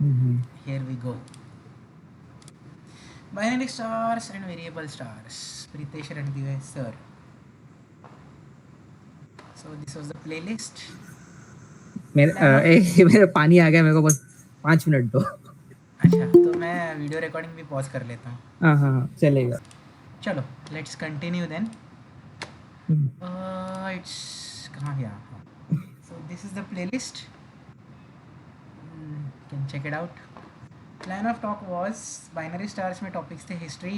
Here we go. Binary stars and variable stars. Pritesh Randive sir. So this was the playlist. मेरा पानी आ गया, मेरे को बस 5 मिनट दो। अच्छा, तो मैं वीडियो रिकॉर्डिंग भी पॉज कर लेता हूँ। हाँ चलेगा। चलो लेट्स कंटिन्यू देन। इट्स कहाँ गया? So this is the playlist. Can check it out. Plan of talk was binary stars में topics थे history,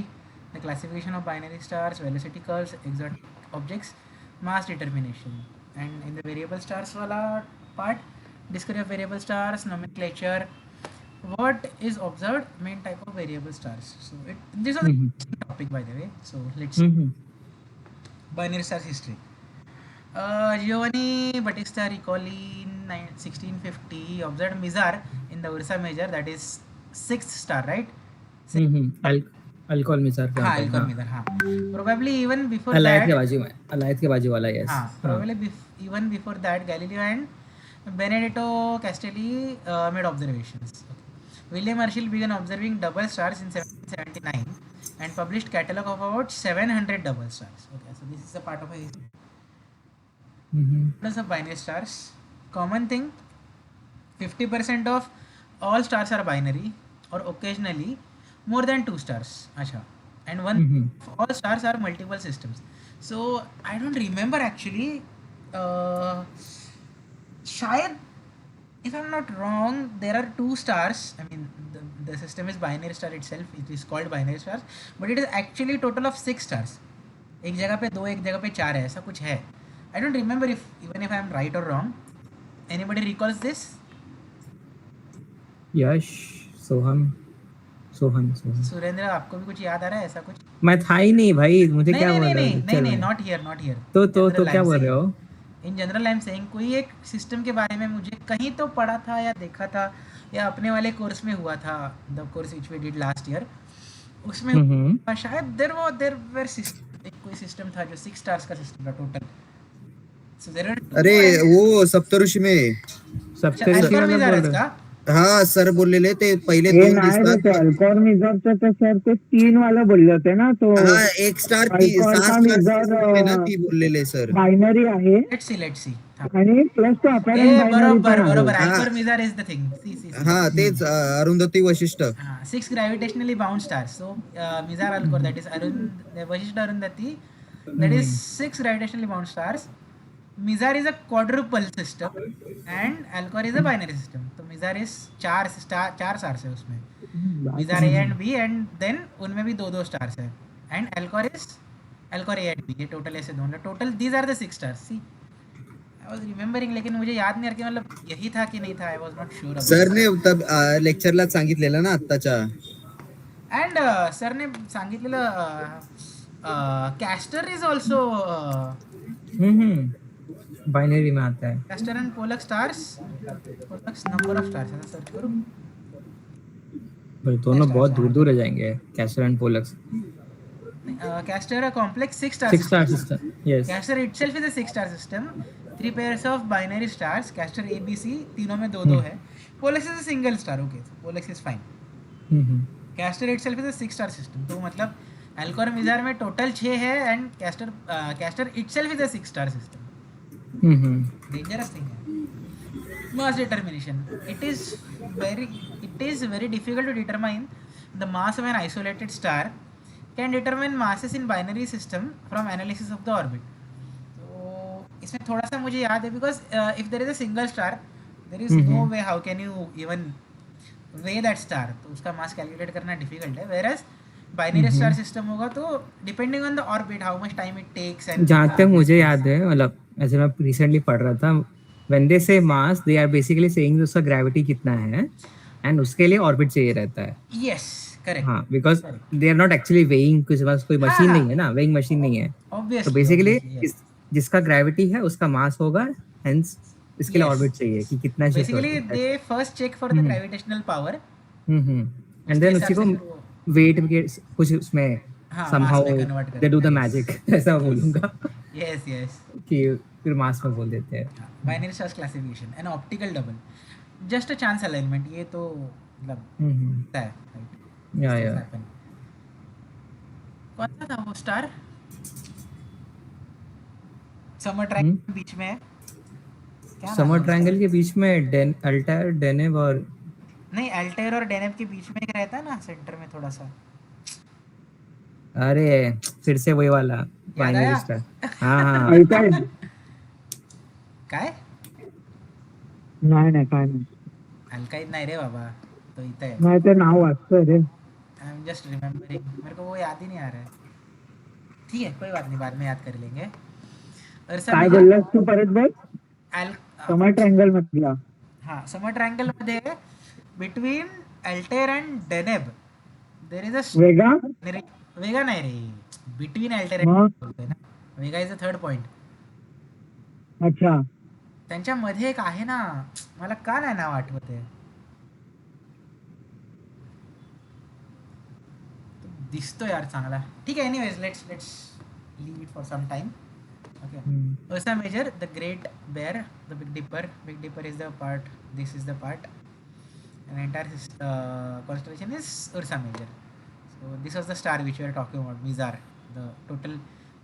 the classification of binary stars, velocity curves, exotic objects, mass determination, and in the variable stars वाला part, discovery of variable stars, nomenclature, what is observed, main type of variable stars. So this was the topic by the way. So let's see. Binary stars history. Giovanni Battista Riccoli in 1650 observed Mizar in the Ursa Major, that is 6th star, right? Alcor Mizar का हाँ, Alcor Mizar, हाँ. Probably even before अलायत that. के बाजू में, अलायत के बाजू वाला, yes. हाँ, probably even before that, Galileo and Benedetto Castelli made observations. Okay. William Herschel began observing double stars in 1779 and published catalog of about 700 double stars. Okay, so this is a part of a history. Of binary stars. Common thing, 50% of all stars are binary or occasionally more than 2 stars. Acha. And all stars are multiple systems. So I don't remember actually. Shayad, if I'm not wrong, there are 2 stars. I mean, the system is binary star itself. It is called binary stars, but it is actually total of 6 stars. एक जगह पे 2, एक जगह पे 4 है, ऐसा कुछ है. I don't remember even if I am right or wrong. Anybody recalls this? यश, सोहन. सुरेंद्र, आपको भी कुछ याद आ रहा है ऐसा कुछ? मैं था ही नहीं भाई, मुझे क्या बोल रहे हो? नहीं, not here. तो क्या बोल रहे हो? In general I am saying कोई एक सिस्टम के बारे में मुझे कहीं तो पढ़ा था या देखा था या अपने वाले कोर्स में हुआ था, the course which we did last year. उसमें शायद there were कोई सिस्टम था जो 6 स्टार्स का सिस्टम था टोटल. अरे वो सप्तऋषी में का हाँ सर बोललेले ते पहिले 2 दिसतात. अल्कोहल मिसारचं तर सर ते 3 वाला बोलले होते ना, तो हाँ 1 स्टार 6 स्टार ना ती बोललेले सर. बायनरी आहे. लेट्स सी आणि प्लस तो अपॅरंट बरोबर Alcor Mizar is the thing. हाँ तेच Arundhati Vashishtha. 6 gravitationally bound stars. So Mizar Alcor, that is Vashishtha Arundhati, that is 6 gravitationally bound stars. Mizar is a quadruple system and Alcor is a binary system. तो Mizar is 4 stars है उसमें. Mizar A and B and then उनमें भी 2 stars है. And Alcor is Alcor A and B. ये total ऐसे दोनों total these are the 6 stars. See, I was remembering, लेकिन मुझे याद नहीं आ रहा कि मतलब यही था कि नहीं था. I was not sure. Sir ने तब लेक्चरला सांगितलेलं ना आत्ताच्या. And सर ने सांगितलेलं Castor is also बाइनरी में आता है. Castor and Pollux stars. Pollux number of stars ऐसा सर्च करो. पर दोनों बहुत दूर रह जाएंगे, castor and Pollux. Castor a complex 6 star system. Yes. Castor itself is a 6 star system. 3 pairs of binary stars. Castor A, B, C तीनों में 2 है. Pollux is a single star. Okay, so Pollux is fine. Castor itself is a 6 star system. तो मतलब Alcor Mizar में total 6 है and Castor itself is a 6 star system. Dangerous thing है. Mass determination. It is very difficult to determine the mass of an isolated star. Can determine masses in binary system from analysis of the orbit. तो इसमें थोड़ा सा मुझे याद है because if there is a single star, there is no way how can you even weigh that star. तो उसका mass calculate करना difficult है. Whereas बाइनरी स्टार सिस्टम होगा तो depending on the orbit how much time it takes. And जहाँ तक मुझे याद है, मतलब ऐसे मैं रिसेंटली पढ़ रहा था, when they say mass they are basically saying उसका ग्रेविटी कितना है एंड उसके लिए ऑर्बिट चाहिए रहता है. Yes correct. हाँ, because they are not actually weighing, कुछ बस कोई मशीन नहीं है ना, वेइंग मशीन नहीं है. तो बेसिकली जिसका ग्रेविटी है उसका मास होगा, हेंस इसके लिए ऑर्बिट चाहिए कि कितना शिफ्ट होता है. Basically they first check for the gravitational power and then उसी को वेट के कुछ उसमें somehow they do the magic. ऐसा बोलूँगा. Yes. कि फिर मास में बोल देते हैं. Binary stars classification, an optical double, just a chance alignment. ये तो मतलब हम्म होता है राइट, या दिस हैपन। कौन सा था वो स्टार समर ट्रैक हम्म के बीच में है, क्या नाम समर है उसका? ट्रायंगल के बीच में अल्टायर डेनेब और नहीं, अल्टेयर और डेनेब के बीच में एक रहता है ना सेंटर में थोड़ा सा, अरे फिर से वही वाला याद बाइनरी आया? स्टार। हाँ हाँ अल्काइड काय नाही नाही काय नाही अल्काइड नाही रे बाबा, तो इथं आहे। नाही ते नाव वाचतोय रे आई एम जस्ट रिमेम्बरिंग, मेरे को वो याद ही नहीं आ रहा है। ठीक है कोई बात नहीं, बाद में याद कर लेंगे। अर्सा काय मेजर बोललास तू परत बोल एल समर ट्रायंगल मधला हाँ समर ट्रायंगल मध्ये बिटवीन अल्टेर अँड डेनेब देर इज वेगा अ वेगा नाही रे, बिटवीन अल्टेर अँड मग बोलतोय ना, वेगा इज अ थर्ड पॉइंट। अच्छा त्यांच्यामध्ये एक आहे ना, मला का नाही नाव आठवत आहे, दिसतो यार चांगला। ठीक आहे anyways let's let's leave it for some time. Okay, Ursa Major, the Great Bear, the Big Dipper. Big Dipper is the part. This is the part. And entire constellation is Ursa Major. So this was the star which we are talking about, Mizar. The total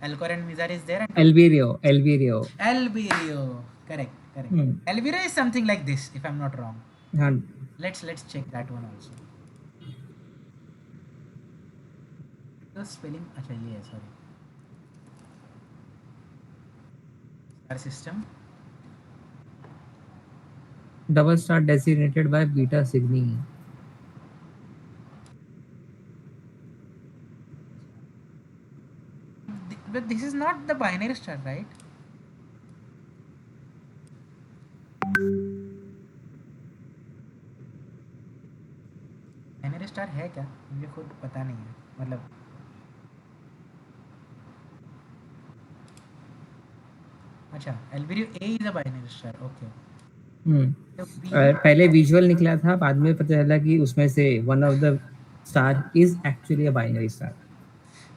Alcor and Mizar is there, and एल्वीरियो। Alberio. Correct, correct. Alberio is something like this, if I'm not wrong. हाँ Let's check that one also. The spelling, अच्छा ये है, sorry. Star system. Double star designated by beta Cygni. But this is not the binary star, right? Binary star है क्या, मुझे खुद पता नहीं है, मतलब अच्छा Albireo A is a binary star, okay. तो बी पहले विजुअल निकला था, बाद में पता चला कि उसमें से one of the star is actually a binary star.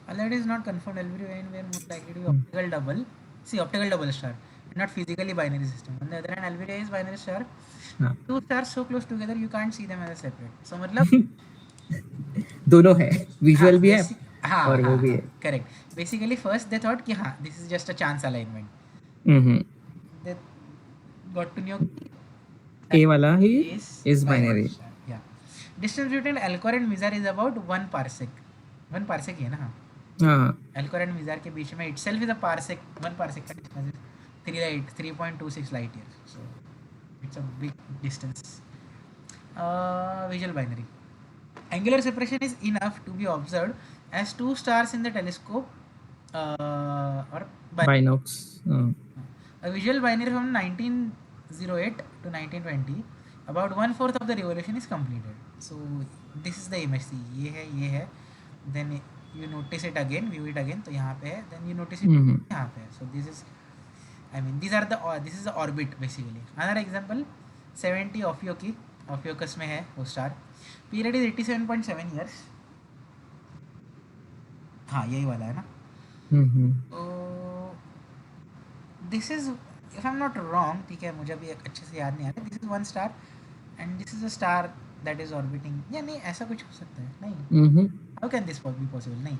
that is not confirmed. Alberio and were most likely to be optical double. See, optical double star, not physically binary system. On the other hand, Alberio is binary star. हाँ Two stars so close together you can't see them as a separate. So मतलब दोनों है, हाँ visual भी है basic हाँ और हाँ वो भी हाँ है। Correct. Basically first they thought कि हाँ this is just a chance alignment, hmm they got to new A वाला ही is is binary binary. star. Yeah. Distance between Alcor and Mizar is about 1 parsec. 1 parsec ही है ना? हाँ. हाँ Alcor and Mizar के बीच में itself is a parsec. 1 parsec का distance is 3.26 light years. So it's a big distance. Visual binary. Angular separation is enough to be observed as two stars in the telescope or बाइनॉक्स। a visual binary from 1908 to 1920, about one fourth of the revolution is completed. So this is the image, see ये है, then you notice it again, view it again, तो यहाँ पे है, then you notice it यहाँ पे है. So this is, I mean these are the this is the orbit basically. Another example 70 Ophiuchus में है वो star, period is 87.7 years. हाँ यही वाला है ना. तो this is if I am not wrong, ठीक है मुझे अभी अच्छे से याद नहीं आ रहा, this is one star and this is a star that is orbiting, या नहीं ऐसा कुछ हो सकता है, नहीं how can this be possible, नहीं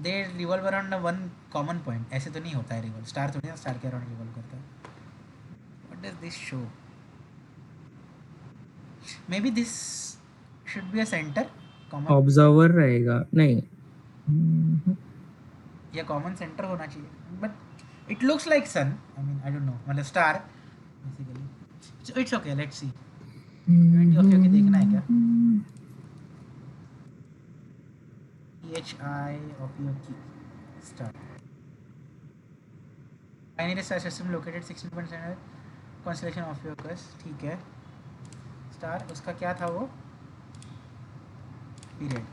they revolve around one common point, ऐसे तो नहीं होता है रिवॉल्व, स्टार थोड़ी ना स्टार के अराउंड रिवॉल्व करता है, what does this show, may be this should be a centre common, observer रहेगा नहीं। या कॉमन सेंटर होना चाहिए, but it looks like sun, I mean I don't know, मतलब star basically, it's okay let's see. 70 of देखना है क्या, PHI of your key star. Binary star system located 16.7 constellation of your Ophiuchus, ठीक है। Star उसका क्या था वो पीरियड,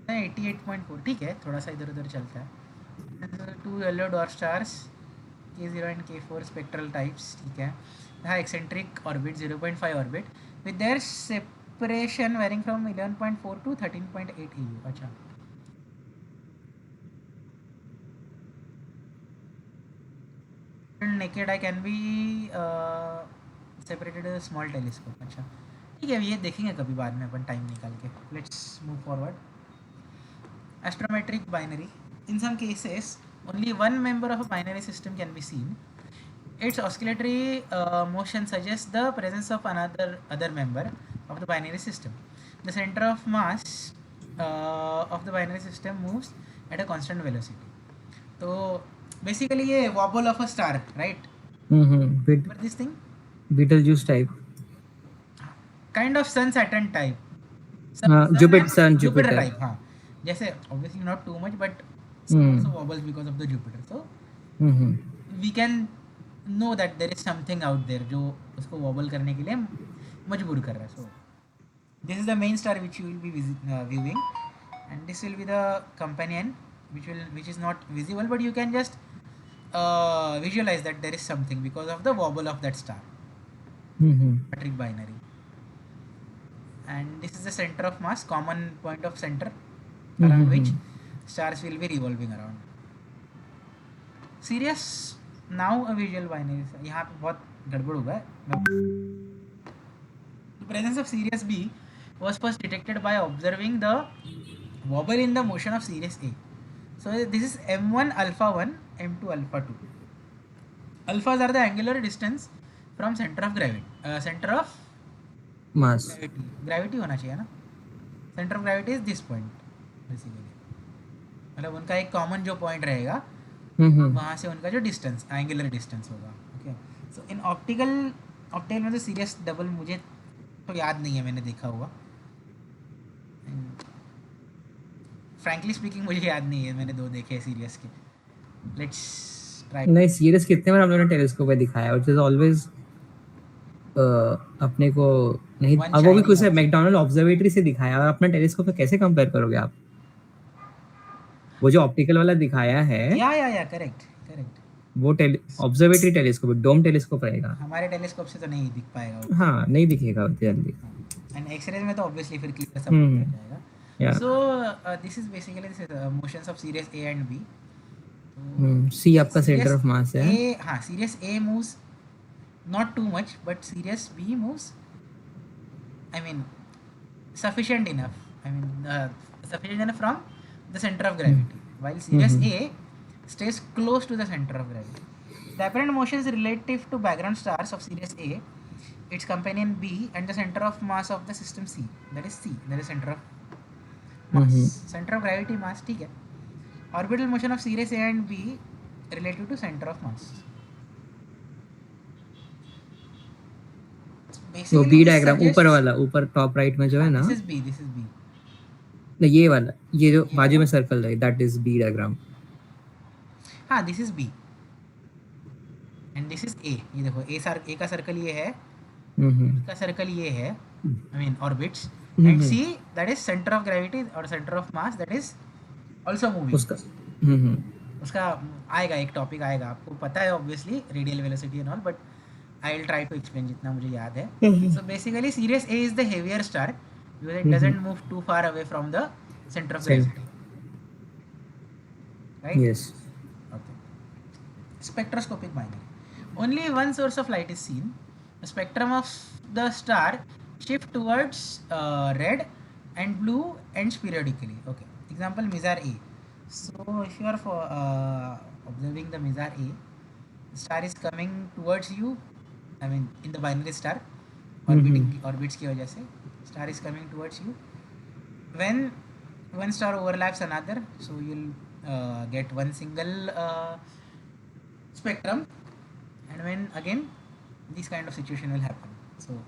नहीं 88.4, ठीक है थोड़ा सा इधर उधर चलता है। Two yellow dwarf stars K0 and K4 spectral types, ठीक है। हाँ eccentric orbit 0.5 orbit with their separation varying from 11.4 to 13.8 AU, अच्छा naked eye can be separated with a small telescope. अच्छा ठीक है, ये देखेंगे कभी बाद में अपन टाइम निकाल के. Let's move forward. Astrometric binary. In some cases, only one member of a binary system can be seen. Its oscillatory motion suggests the presence of other member of the binary system. The center of mass of the binary system moves at a constant velocity. So basically ये wobble of a star, right? Remember this thing? Betelgeuse type. Kind of Sun Saturn type. Jupiter type. हाँ. जैसे obviously not too much, but sun also wobbles because of the Jupiter. So we can know that there is something out there जो उसको wobble करने के लिए मजबूर कर रहा है. So this is the main star which you will be viewing, and this will be the companion which is not visible, but you can just visualize that there is something because of the wobble of that star. Metric binary. And this is the center of mass, common point of center around which stars will be revolving around. Sirius now a visual binary. यहाँ पे बहुत गड़बड़ हुआ है. The presence of Sirius B was first detected by observing the wobble in the motion of Sirius A. So this is M1 alpha 1, M2 alpha 2. Alphas are the angular distance from center of gravity. Center of mass. Gravity होना चाहिए ना. Center of gravity is this point basically. मतलब उनका एक common जो point रहेगा वहाँ से उनका जो डिस्टेंस एंगुलर डिस्टेंस होगा. ओके. सो इन ऑप्टिकल में तो सीरियस डबल मुझे तो याद नहीं है, मैंने देखा हुआ. फ्रैंकली स्पीकिंग मुझे याद नहीं है, मैंने 2 देखे सीरियस के. Let's try. नहीं, सीरियस कितने बार हम लोगों ने टेलीस्कोप पे दिखाया, व्हिच इज ऑलवेज अपने को नहीं. अब वो भी कुछ है मैकडॉनल्ड ऑब्जर्वेटरी से दिखाया, और अपना टेलीस्कोप पे कैसे कंपेयर करोगे आप? वो जो ऑप्टिकल वाला दिखाया है, या करेक्ट. वो ऑब्जर्वेटरी टेलीस्कोप, डोम टेलीस्कोप रहेगा. हमारे टेलीस्कोप से तो नहीं दिख पाएगा वो. हाँ, नहीं दिखेगा जल्दी. एंड एक्सरेज में तो ऑब्वियसली फिर क्लियर सब दिख जाएगा. So this is basically motions of Sirius A and B. C आपका सेंटर ऑफ मास है. हाँ, Sirius A moves not too much, but Sirius B moves, I mean, sufficient enough. Sufficient enough from the center of gravity, while Sirius A stays close to the center of gravity. The apparent motion is relative to background stars of Sirius A, its companion B, and the center of mass of the system C. That is center of mass. Center of gravity mass, ठीक है. Orbital motion of Sirius A and B relative to center of mass. वो B diagram ऊपर वाला, ऊपर top right में जो है ना, दिस इज बी. नहीं, ये वाला, ये जो बाजू में सर्कल है, दैट इज बी डायग्राम. हाँ, this is B and this is A. ये देखो, ए का सर्कल ये है, का सर्कल ये है, I mean orbits. And C that is centre of gravity और centre of mass that is also moving. उसका आएगा, एक टॉपिक आएगा, आपको पता है obviously, radial velocity and all, but I will try to explain जितना मुझे याद है. So basically Sirius A is the heavier star because it doesn't move too far away from the center of gravity. Right? Yes. Okay. Spectroscopic binary. Only one source of light is seen. The spectrum of the star shift towards red and blue ends periodically. Okay. Example, Mizar A. So if you are observing the Mizar A, the star is coming towards you. I mean, in the binary star, orbits की वजह से star is coming towards you. When one star overlaps another, so you'll get one single spectrum, and when again this kind of situation will happen. So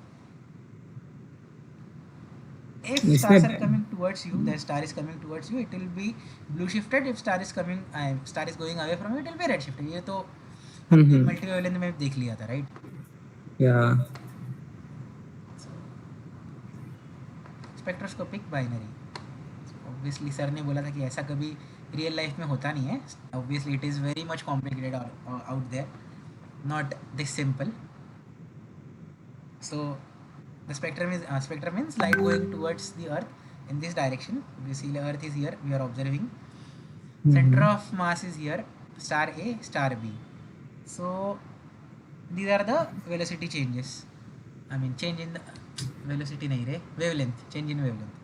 if stars are coming towards you, the star is coming towards you, it will be blue shifted. If star is going away from you, it will be red shifted. ये तो हमने मल्टीवेवलेंथ में देख लिया था, right? Spectroscopic binary. Obviously sir ने बोला था कि ऐसा कभी रियल लाइफ में होता नहीं है. Obviously it is very much complicated out there, not this simple. So the spectrum means light going towards the earth in this direction. Basically earth is here, we are observing. Center of mass is here, star A, star B. So these are the velocity changes. I mean change in the velocity nahi re, wavelength, change in wavelength,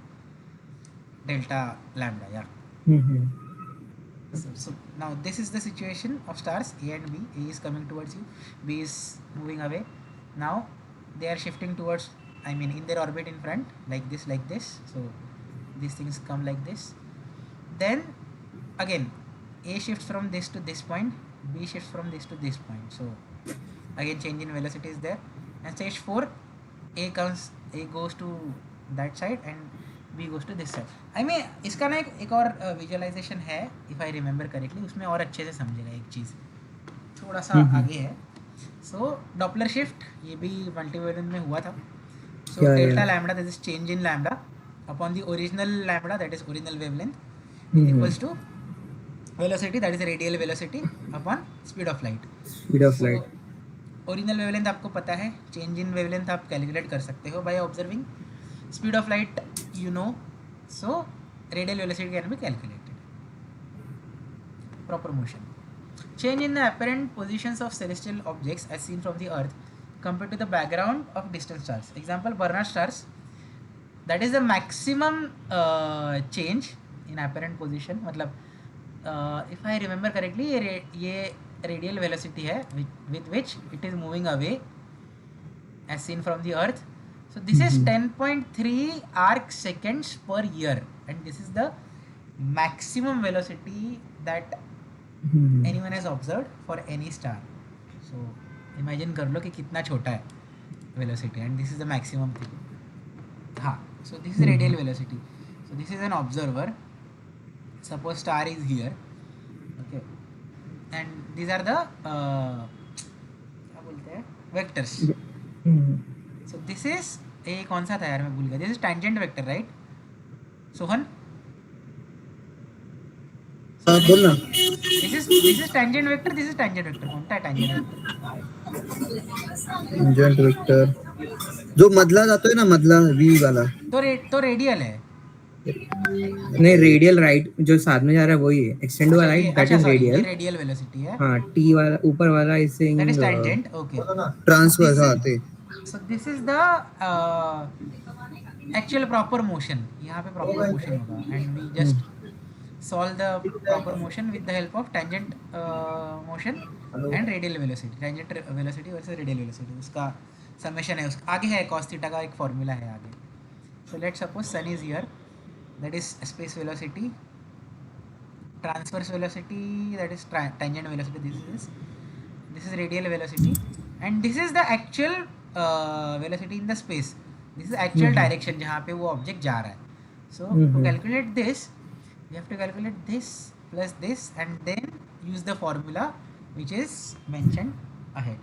delta lambda. Yeah. So now this is the situation of stars A and B. A is coming towards you, B is moving away. Now they are shifting towards, I mean in their orbit in front, like this. So these things come like this. Then again A shifts from this to this point, B shifts from this to this point. So again change in velocity is there. And stage 4, A goes to that side and B goes to this side. I mean इसका ना एक और visualisation है, if I remember correctly, उसमें और अच्छे से समझेगा एक चीज़, थोड़ा सा आगे है. सो डॉपलर शिफ्ट ये भी मल्टीवेरिएंट में हुआ था. So delta lambda, that is change in lambda upon the original lambda, that is original wavelength, equals to velocity, that is radial velocity upon speed of light. Original wavelength आपको पता है, change in wavelength आप calculate कर सकते हो by observing. Speed of light you know, so radial velocity can be calculated. Proper motion. Change in the apparent positions of celestial objects as seen from the earth compared to the background of distant stars. Example, Barnard stars, that is the maximum change in apparent position. मतलब if I remember correctly, ये radial velocity है with which it is moving away as seen from the earth. So this is 10.3 arc seconds per year, and this is the maximum velocity that anyone has observed for any star. So imagine कर लो कि कितना छोटा है velocity, and this is the maximum thing. हाँ, so this is radial velocity. So this is an observer. Suppose star is here, okay, and these are the क्या बोलते हैं, vectors. So this is ए कौन सा था यार, मैं भूल गया. This is tangent vector, right Sohan? बोलना. This is tangent vector, this is tangent vector. कौन सा है टैंजेंट वेक्टर? टैंजेंट वेक्टर जो मधला जाता है ना, मधला वी वाला, तो रेडियल है. नहीं, रेडियल राइट जो साथ में जा रहा है वही है. एक्सटेंड वाला right, that is radial. Radial velocity है. हां, टी वाला ऊपर वाला is saying that is tangent. Okay, transverse आते. So this is the actual proper motion. यहाँ पे proper motion होगा, and we just solve the proper motion with the help of tangent motion and radial velocity. Tangent velocity versus radial velocity, उसका summation है, उसका आगे है cos theta का एक formula है आगे. So let's suppose sun is here, that is space velocity, transverse velocity, that is tangent velocity. This is radial velocity, and this is the actual velocity in the space. This is actual direction जहाँ पे वो object जा रहा है. So to calculate this, you have to calculate this plus this and then use the formula which is mentioned ahead.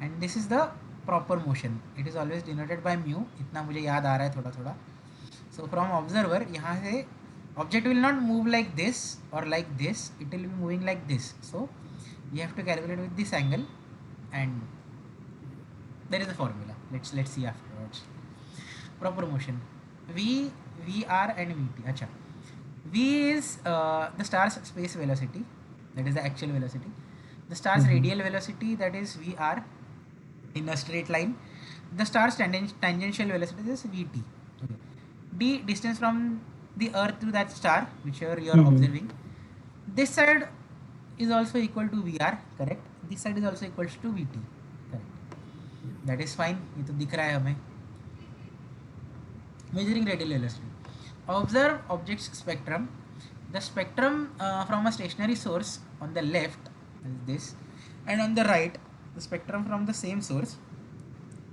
And this is the proper motion. It is always denoted by mu. इतना मुझे याद आ रहा है थोड़ा थोड़ा. So from observer, यहाँ से object will not move like this or like this. It will be moving like this. So you have to calculate with this angle, and there is a formula. Let's see afterwards. Proper motion. V, VR and VT. अच्छा. V is the star's space velocity, that is the actual velocity. The star's radial velocity, that is VR in a straight line. The star's tangential velocity is VT. Okay. D, distance from the earth to that star which you are observing. This side is also equal to VR, correct? This side is also equal to VT, correct? That is fine. ये तो दिख रहा है हमें. Measuring radial velocity. Observe object's spectrum. The spectrum from a stationary source on the left is this, and on the right the spectrum from the same source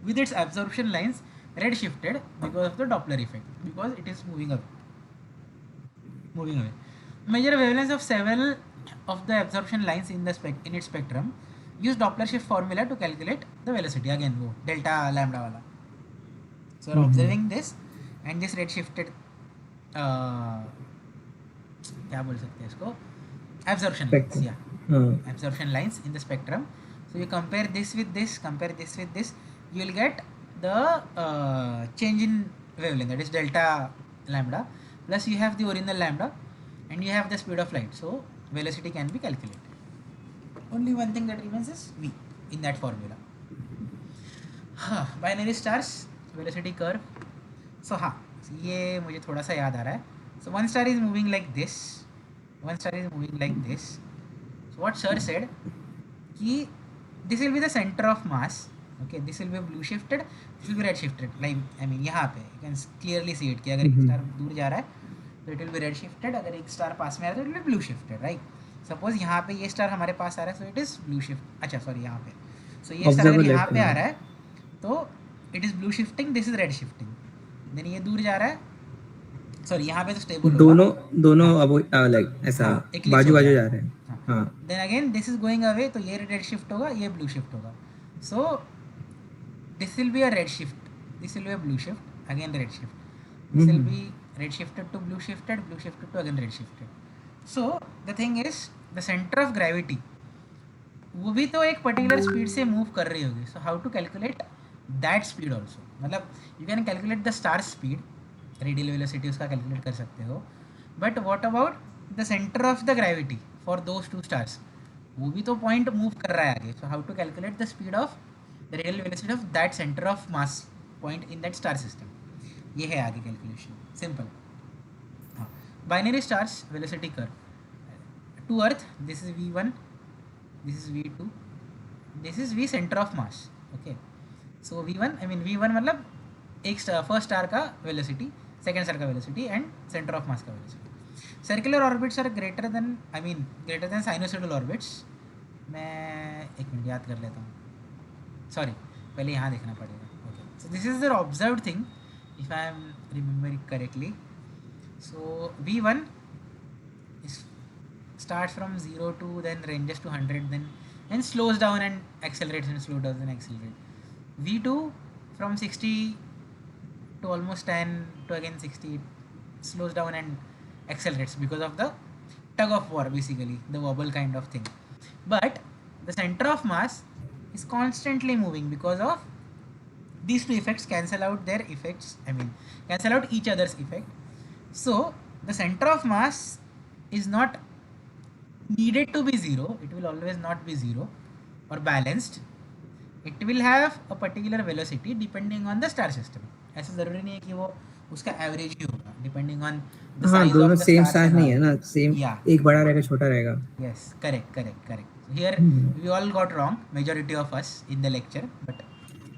with its absorption lines red shifted because of the Doppler effect, because it is moving away. Measure wavelengths of several of the absorption lines in its spectrum. Use Doppler shift formula to calculate the velocity. Again वो delta lambda वाला. So we're observing this and this red shifted क्या बोल सकते हैं इसको, absorption lines. Yeah, absorption lines in the spectrum. So you compare this with this, you will get the change in wavelength, that is delta lambda, plus you have the original lambda and you have the speed of light. So velocity can be calculated. only one thing that remains is v in that formula. Binary stars velocity curve. So ये मुझे थोड़ा सा याद आ रहा है. So one star is moving like this, one star is moving like this. So what sir said कि this will be the center of mass. Okay, this will be blue shifted, this will be red shifted. Like I mean यहाँ पे you can clearly see it कि अगर एक star दूर जा रहा है तो it will be red shifted, अगर एक स्टार पास में आ रहा है तो it will be blue shifted, right? Suppose यहाँ पे ये स्टार हमारे पास आ रहा है, so it is blue shift. अच्छा sorry यहाँ पे, so ये स्टार अगर यहाँ पे आ रहा है तो it is blue shifting, this is red shifting. Then ये दूर जा रहा है, सॉरी यहाँ पे तो स्टेबल दोनों अब लाइक ऐसा बाजू बाजू जा रहे हैं. हाँ. Then again this is going away, तो ये red shift होगा, ये blue shift होगा. So this will be a red shift, this will be a blue shift, again red shift. This will be red shifted to blue shifted to again red shifted. So the thing is the center of gravity वो भी तो एक particular speed से move कर रही होगी. So how to calculate that speed also, मतलब you can calculate the star speed, radial velocity उसका कैलकुलेट कर सकते हो, but what about the centre of the gravity for those two stars, वो भी तो पॉइंट मूव कर रहा है आगे. So how to calculate the speed of the radial velocity of that centre of mass point in that star system. ये है आगे कैलकुलेशन, सिंपल. हाँ, binary stars velocity curve to earth, this is v1, this is v2, this is v center of mass. Okay, so v1 I mean v1 मतलब एक first star का velocity, second star का velocity and centre of mass का velocity. Circular orbits are greater than sinusoidal orbits. मैं एक minute याद कर लेता हूँ, सॉरी पहले यहाँ देखना पड़ेगा. Okay, so this is the observed thing if I am remembering correctly. So v1 starts from 0 to then ranges to 100, then slows down and accelerates and slows down and accelerates. v2 from 60 to almost 10 to again 60, it slows down and accelerates because of the tug of war, basically the wobble kind of thing. But the center of mass is constantly moving because of these two effects cancel out their effects, cancel out each other's effect. So the center of mass is not needed to be zero, it will always not be zero or balanced. It will have a particular velocity depending on the star system. ऐसा जरूरी नहीं है कि वो उसका average ही होगा, depending on the size of the same star नहीं है ना, सेम एक बड़ा रहेगा छोटा रहेगा. Yes, correct. Here we all got wrong, majority of us in the lecture, but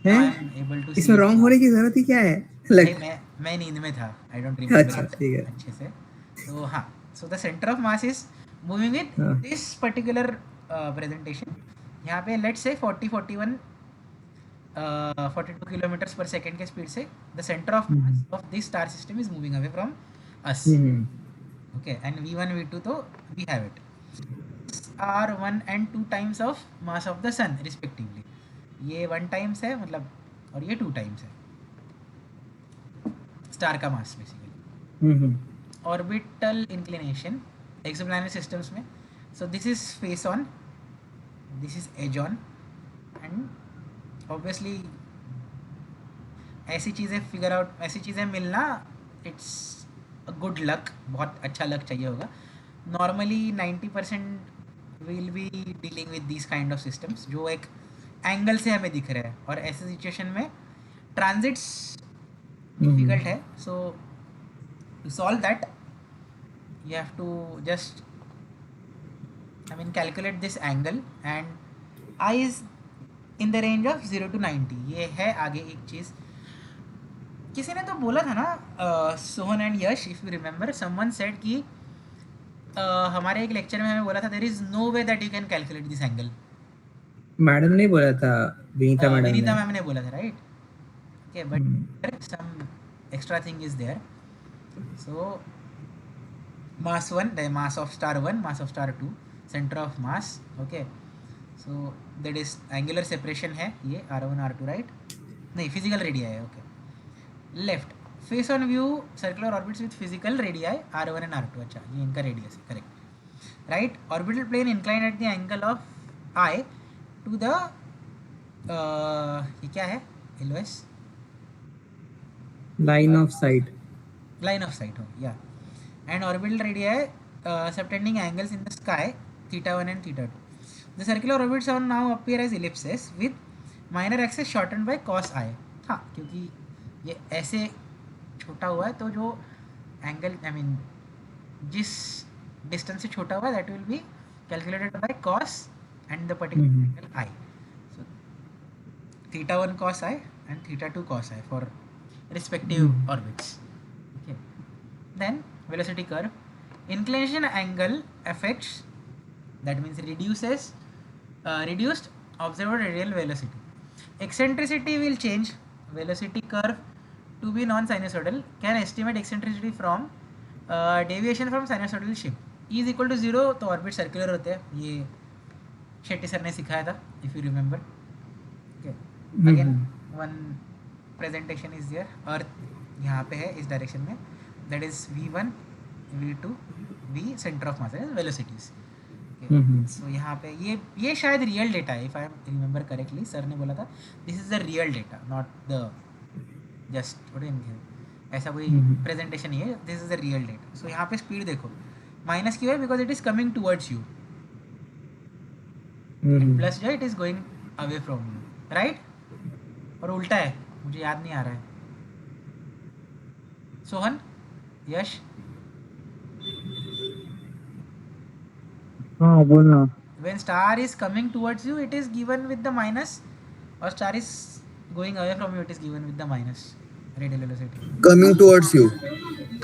I am able to see. इसमें रॉन्ग होने की जरूरत ही क्या है? मैं नींद में था, आई डोंट रिमेंबर अच्छे से. तो हाँ, so the centre of mass is moving with this particular presentation. यहाँ पे लेट्स से 42 किलोमीटर्स पर सेकेंड के स्पीड से the centre of mass of this star system is moving away from us. Okay, and v1 v2 तो we have it R 1 and 2 times of mass of the sun respectively. ये 1 times है मतलब, और ये 2 times है star का mass basically. Orbital inclination exoplanet systems में, so this is face on, this is edge on, and obviously ऐसी चीज़ें फिगर आउट, ऐसी चीज़ें मिलना इट्स अ गुड लक, बहुत अच्छा लक चाहिए होगा. Normally 90% will be dealing with this kind of systems जो एक एंगल से हमें दिख रहा है, और ऐसे सिचुएशन में ट्रांजिट्स डिफिकल्ट है. So to solve that you have to just calculate this angle, and I is in the range of 0 to 90. ये है आगे एक चीज़. किसी ने तो बोला था ना, Sohan and Yash, if you remember, someone said कि हमारे एक लेक्चर में हमें बोला था there is no way that you can calculate this angle. Madam ने बोला था, विनीता मैम ने बोला था, right? Okay, but some extra thing is there. So mass 1, the mass of star 1, mass of star 2, center of mass. Okay, so that is angular separation है ये r1 r2, right? नहीं, physical radii है. Okay, left face on view circular orbits with physical radii r1 and r2. अच्छा, ये इनका radius है, correct. Right, orbital plane inclined at the angle of I to the ये क्या है, LOS, line of site हो, या. And orbital radii subtending angles in the sky theta 1 and theta 2. The circular orbits are now appear as ellipses with minor axis shortened by cos I. हाँ, क्योंकि ये ऐसे छोटा हुआ है तो जो एंगल आई मीन जिस डिस्टेंस से छोटा हुआ है that will be calculated by cos and the particular angle I. So theta 1 cos I and theta 2 cos I for respective orbits. Okay. Then velocity curve. Inclination angle affects, that means reduced observed radial velocity. Eccentricity will change velocity curve to be non-sinusoidal. Can estimate eccentricity from deviation from sinusoidal shape. E is equal to 0 तो orbit circular होते हैं, ये Shetty sir ने सिखाया था if you remember. Again one presentation is there. Earth यहाँ पे है इस डायरेक्शन में, that is v1 v2 v centre of mass velocities. So यहाँ पे ये शायद रियल डेटा है if I remember correctly. Sir ने बोला था this is the real data not the just ऐसा कोई प्रेजेंटेशन नहीं है, this is the real data. So यहाँ पे स्पीड देखो माइनस क्यों है, because it is coming towards you, plus जो it is going away from you, right. और उल्टा है, मुझे याद नहीं आ रहा है. सोहन, यश, हाँ बोलना. when star is coming towards you it is given with the minus, or star is going away from you it is given with the minus radial velocity. Coming towards you,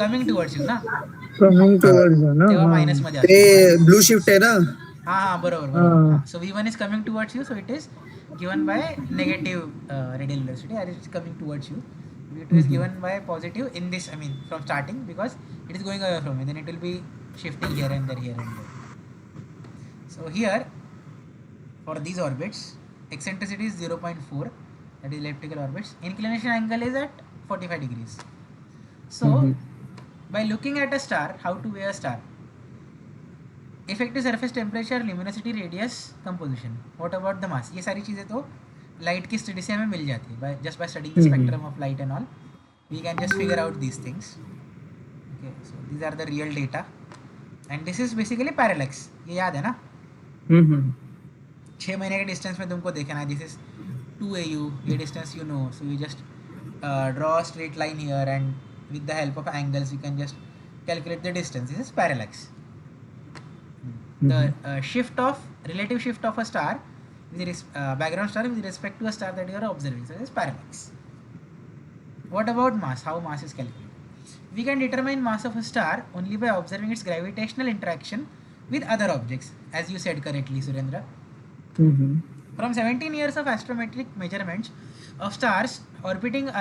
coming towards you ना, coming towards ना. तेव्हा minus मध्ये ते असतो. Blue shift आहे ना. हाँ हाँ बरोबर बरोबर. So v1 is coming towards you, so it is given by negative radial velocity, and it is coming towards you. v2 is given by positive in this, I mean from starting, because it is going away from you, then it will be shifting here and there, here and there. So here for these orbits eccentricity is 0.4, that is elliptical orbits. Inclination angle is at 45 degrees. So by looking at a star, how to weigh a star? Effective surface temperature, luminosity, radius, composition. What about the mass? ये सारी चीज़ें तो light की study से हमें मिल जाती है. Just by studying the spectrum of light and all, we can just figure out these things. Okay, so these are the real data, and this is basically parallax. ये याद है ना? 6 महीने के डिस्टेंस में तुमको देखना है. दिस इज 2 AU, ये distance you know, so you just draw a straight line here and with the help of angles you can just calculate the distance. This is parallax. The shift of relative shift of a star with background star with respect to a star that you are observing, so this is parallax. What about mass? How mass is calculated? We can determine mass of a star only by observing its gravitational interaction with other objects, as you said correctly, Surendra. From 17 years of astrometric measurements of stars orbiting a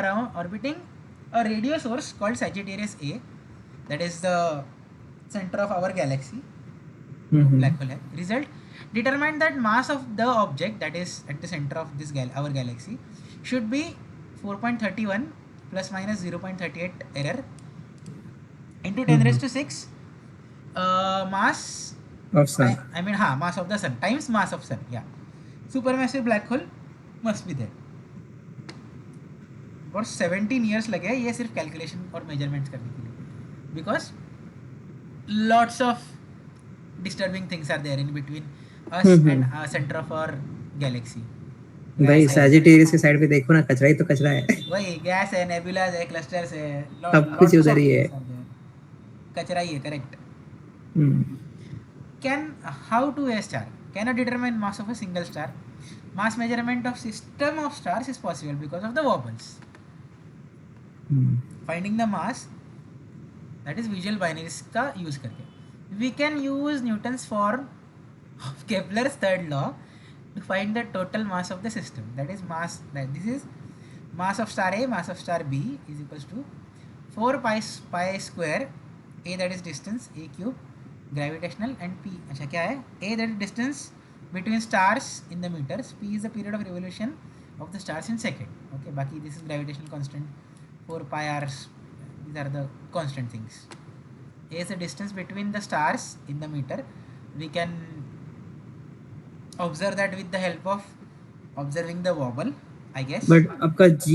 radio source called Sagittarius A, that is the center of our galaxy, black hole hai, result determined that mass of the object that is at the center of this our galaxy should be 4.31 plus minus 0.38 error into 10 raised to 6 mass of sun. I mean mass of the sun times mass of sun. Yeah, supermassive black hole must be there. For 17 years लगे ये सिर्फ calculation और measurements करने के लिए, because lots of disturbing things are there in between us and center of our galaxy. भाई Sagittarius के side पे देखो ना, कचरा ही तो कचरा है. वही गैस है, नेबुलाज है, क्लस्टर्स है, सब कुछ उधर ही है, कचरा ही है. Correct. How to weigh a star? Cannot determine mass of a single star. Mass measurement of system of stars is possible because of the wobbles. Finding the mass, that is visual binaries का use करके. We can use Newton's form of Kepler's third law to find the total mass of the system. That is mass. This is mass of star A, mass of star B is equals to 4 pi square A, that is distance, A cube, gravitational, and P. अच्छा क्या है? A, that is distance between stars in the meters. P is the period of revolution of the stars in second. Okay, बाकी this is gravitational constant, 4 pi hours. These are the constant things. A is the distance between the stars in the meter. We can observe that with the help of observing the wobble, I guess. But आपका g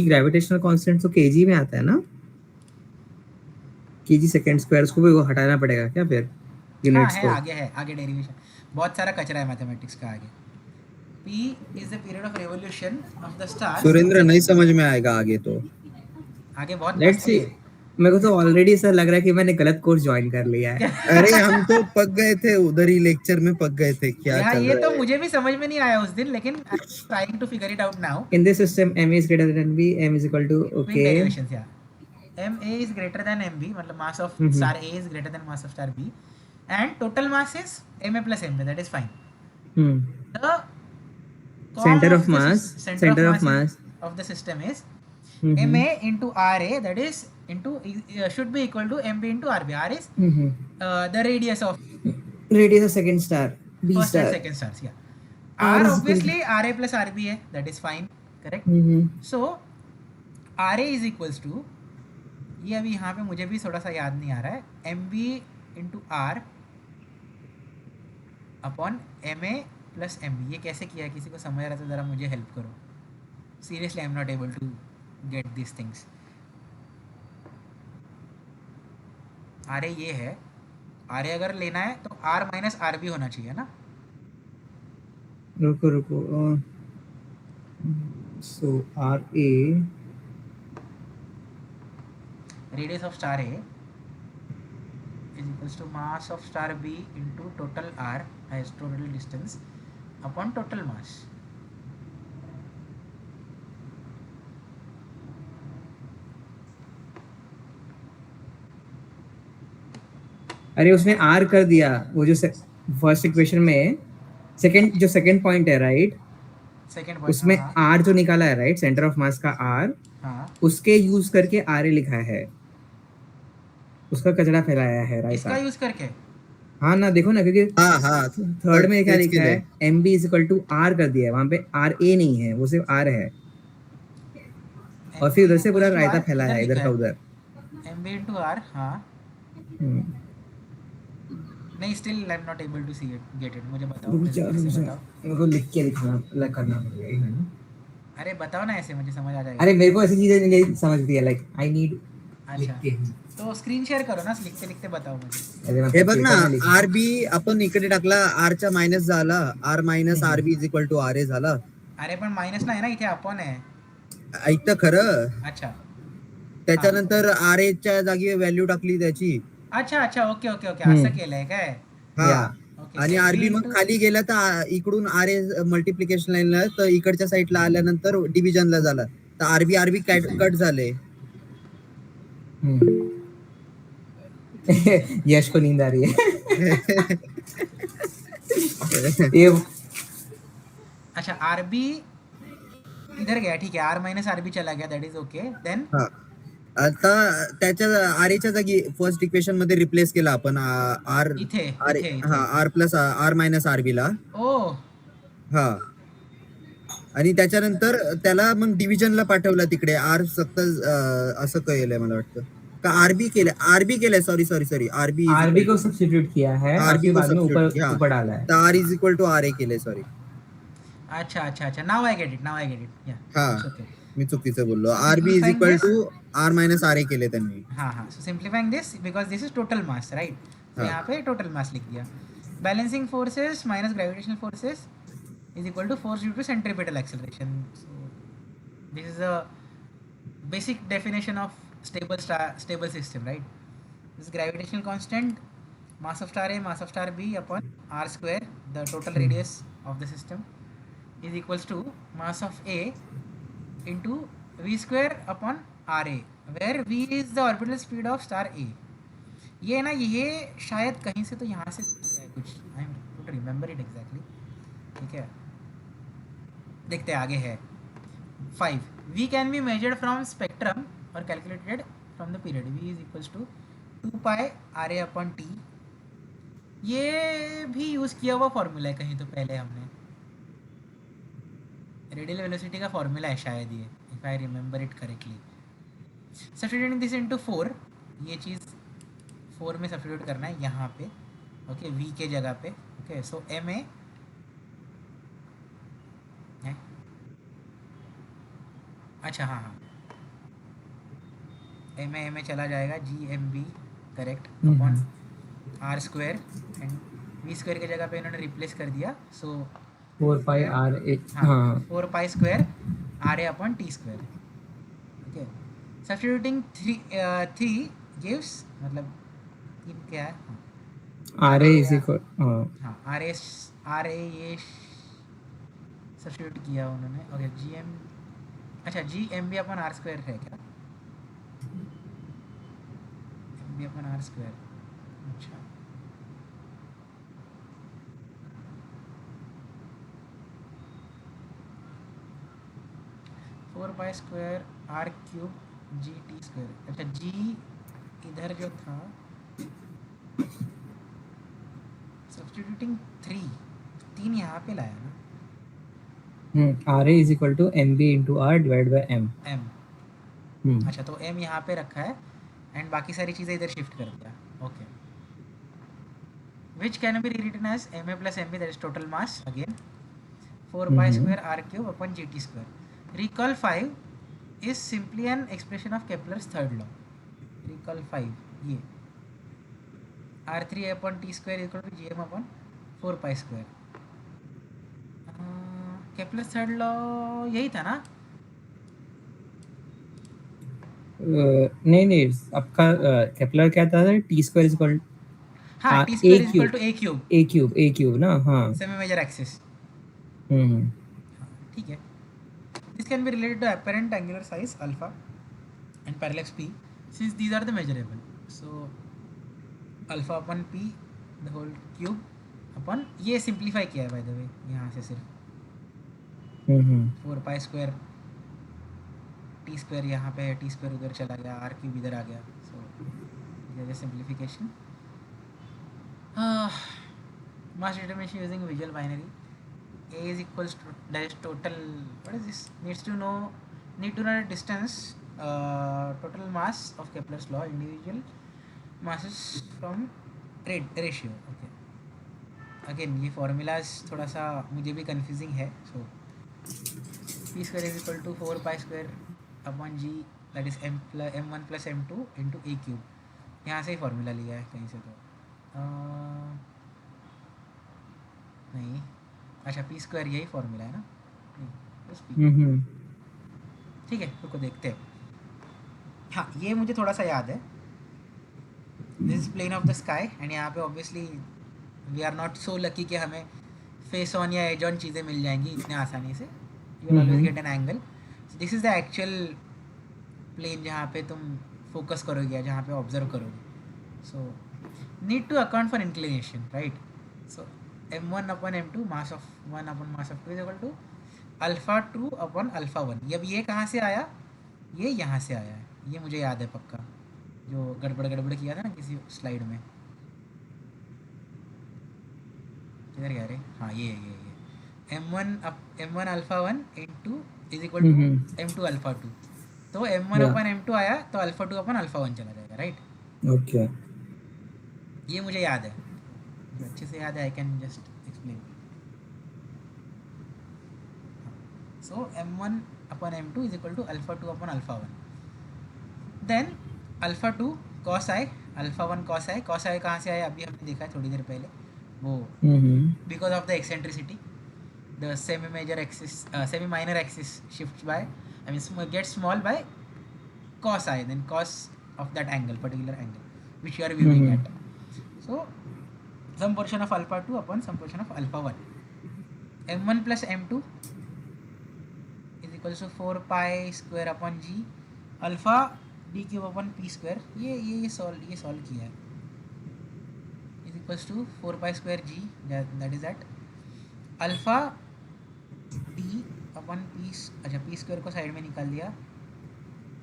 gravitational constant तो kg में आता है ना, kg second square, उसको भी वो हटाना पड़ेगा क्या फिर? यूनिट्स है को। आगे डेरिवेशन बहुत सारा कचरा है मैथमेटिक्स का आगे. P is the period of revolution of the stars. Surendra नहीं समझ में आएगा आगे तो. आगे बहुत लेट्स मस्ती सी. है. मेरे को तो ऑलरेडी सर लग रहा है कि मैंने गलत कोर्स ज्वाइन कर लिया है. अरे हम तो पक गए थे उधर ही लेक्चर में पक गए थे क्या यहाँ चल ये रहा तो है. मुझे भी समझ में नहीं आया उस दिन, लेकिन I am trying to figure it out now. In this system, m is greater than b, m is equal to Twin okay. derivations, yeah. Ma is greater than mb, मतलब mass of star A is greater than mass of star B, and total mass is ma plus mb. That is fine. Hmm. The Center of mass. Center of mass. of the system is Mhm. ma into ra. That is into should be equal to mb into rb. R is Mhm. the radius of Radius of second star. B first star. and second stars. Yeah. R R is obviously ra plus rb है. That is fine. Correct. Mhm. So RA is equals to, ये अभी यहाँ पे मुझे भी थोड़ा सा याद नहीं आ रहा है, M B into R upon M A plus M B. ये कैसे किया है, किसी को समझ रहा है तो ज़रा मुझे हेल्प करो. Seriously I am not able to get this things. R A ये है, आर ए अगर लेना है तो आर माइनस आर बी होना चाहिए ना. रुको. So RA. Radius of star A is equals to mass of star B into total R as total distance upon total mass. अरे उसने R कर दिया. वो जो फर्स्ट इक्वेशन में सेकंड पॉइंट है राइट. Second point. उसमें R जो निकाला है राइट, सेंटर ऑफ मास का R, हाँ. उसके यूज करके RA लिखा है. उसका कचरा फैलाया है राइट. इसका यूज करके. हाँ ना, देखो ना, क्योंकि हाँ थर्ड में क्या लिखा है, mb is equal to r कर दिया है. वहां पे RA नहीं है, वो सिर्फ R है. और फिर उधर से पूरा रायता फैला है इधर का उधर. M B into R. हाँ. नहीं, still I am not able to see it, get it. मुझे बताओ. मेरे को लिख के लिखना अलग करना पड़ेगा. अरे बताओ ना, ऐसे मुझे समझ आ जाएगा. अरे मेरे को ऐसी चीजें नहीं समझती है, लाइक आई नीड. अच्छा, तो स्क्रीन शेअर करो ना, लिखते लिखते बताओ मुझे. हे बघ ना, आरबी आपण इकडे टाकला, आर चा मायनस झाला, R minus RB is equal to R A झाला. अरे पण मायनस नाही ना, इथे अपॉन आहे. ऐक तर खरं. अच्छा त्याच्यानंतर आर ए च्या जागी व्हॅल्यू टाकली त्याची. अच्छा ओके असं केलंय काय. हा. ओके. आणि आरबी मग खाली गेला तर इकडून आर ए मल्टिप्लिकेशन लाईनला, तर इकडच्या साईडला आल्यानंतर डिव्हिजनला झाला, तर आरबी कट झाले. यश को नींद आ रही है. ये अच्छा, आरबी इधर गया, ठीक है. आर माइनस आरबी चला गया, दैट इज ओके. देन आता त्याच्या आर च्या जागी फर्स्ट इक्वेशन मध्ये रिप्लेस केला आपण आर. इथे हा, R plus R minus RB ला. ओ. हा. आणि त्याच्यानंतर त्याला मग डिव्हिजनला पाठवला तिकडे. आर फक्त असं केलंय मला वाटतं का आरबी केलंय. सॉरी आरबी को सब्स्टिट्यूट किया है, आरबी बाद में ऊपर डाला है. तर R is equal to R A केलंय. सॉरी. अच्छा नाउ आई गेट इट. हा, मी चुकीचं बोललो. RB is equal to R minus R A केले त्यांनी. हाँ. So simplifying this because this is total mass, right. तो यहाँ पे टोटल मास लिख दिया. Balancing forces minus gravitational forces is equal to force due to centripetal acceleration. So this is a basic definition of stable system, right? This is gravitational constant, mass of star A, mass of star B upon r square, the total radius of the system, is equals to mass of A into v square upon ra, where v is the orbital speed of star A. ये ना, ये शायद कहीं से तो यहाँ से कुछ, I am not remember it exactly. ठीक है, देखते आगे है. 5. V can be measured from spectrum और calculated from the period. V is equals to 2 pi R A upon T. ये भी यूज़ किया हुआ फॉर्मूला है कहीं तो पहले हमने. रेडियल वेलोसिटी का फॉर्मूला है शायद ये, if I remember it correctly. Substituting this into 4, ये चीज़ 4 में सब्स्टिट्यूट करना है यहाँ पे. ओके, V के जगह पे. ओके, सो एम ए अच्छा हाँ, एम ए चला जाएगा, G M B correct upon R square and V square की जगह पे इन्होंने रिप्लेस कर दिया. सो 4 pi r a. हाँ, हाँ 4 pi square R A upon T square. Okay, substituting three gives, मतलब तीन क्या है, r R a A is equal. हाँ हाँ आर ए ये सब्स्टिट्यूट किया उन्होंने. ओके, जी एम, अच्छा G M B upon R square है क्या, M B upon R square. अच्छा, four pi square R cube G T square. अच्छा, जी इधर जो था सब्स्टिट्यूटिंग थ्री, तीन यहाँ पे लाया ना, r a is equal to mb into r divided by m. M. अच्छा, तो एम यहाँ पे रखा है एंड बाकी सारी चीज़ें इधर शिफ्ट कर दिया. Okay, which can be written as M A plus M B, that is total mass again 4 pi square r cube upon gt square. Recall 5 is simply an expression of Kepler's third law. Recall 5 ये r3 upon t square equal to gm upon 4 pi square. Kepler's third law यही था ना. नहीं नहीं, आपका Kepler क्या था, T square is equal हाँ, t ए square is equal cube. to a cube, A cube ना. हाँ. Semi major axis. हम्म. ठीक है, this can be related to apparent angular size alpha and parallax p since these are the measurable. So alpha upon p the whole cube upon, ये simplify किया है by the way यहाँ से सिर्फ. 4 pi square T square यहाँ पे है, T square उधर चला गया, आर क्यूब इधर आ गया. So simplification. Mass determination using visual binary. A is equals to, that is total, what is this, need to know the distance, total mass of Kepler's law, individual masses from ratio. Okay, again ये formulas थोड़ा सा मुझे भी confusing है. So p square is equal to 4 pi square upon g, that is m1 plus m2 into a cube. यहाँ से ही formula लिया है कहीं से, तो नहीं, अच्छा पी स्क्वायर यही फॉर्मूला है ना. ठीक है, रुको देखते हैं. हाँ, ये मुझे थोड़ा सा याद है. This is plane of the sky and यहाँ पे obviously we are not so lucky कि हमें फेस ऑन या एज ऑन चीज़ें मिल जाएंगी इतने आसानी से. You will always get an angle. This is the actual plane जहाँ पे तुम फोकस करोगे या जहाँ पे ऑब्जर्व करोगे. So need to account for inclination, right. So m1 upon m2 mass of 1 upon mass of 2 is equal to alpha 2 upon alpha 1. अब ये कहाँ से आया, ये यहाँ से आया है, ये मुझे याद है पक्का, जो गड़बड़ किया था ना किसी स्लाइड में. किधर गया रे, हाँ ये m1 alpha 1 into is equal to m2 alpha 2. तो m1 upon m2 आया तो alpha 2 upon alpha 1 चला जाएगा, राइट. ओके, ये मुझे याद है, अच्छे से याद है. I can just explain. So m1 upon m2 is equal to alpha 2 upon alpha 1. Then alpha 2 cos i, alpha 1 cos i. cos i कहाँ से आया, अभी हमने देखा है थोड़ी देर पहले, वो because of the eccentricity, the semi major axis, semi minor axis shift by, I mean get small by cos i, then cos of that angle, particular angle which you are viewing at. So some portion of alpha 2 upon some portion of alpha 1. m1 plus m2 is equals to 4 pi square upon g alpha d cube upon p square. ये solve किया है. is equals to 4 pi square g, that is that alpha d upon p. अच्छा, p square को side में निकाल दिया,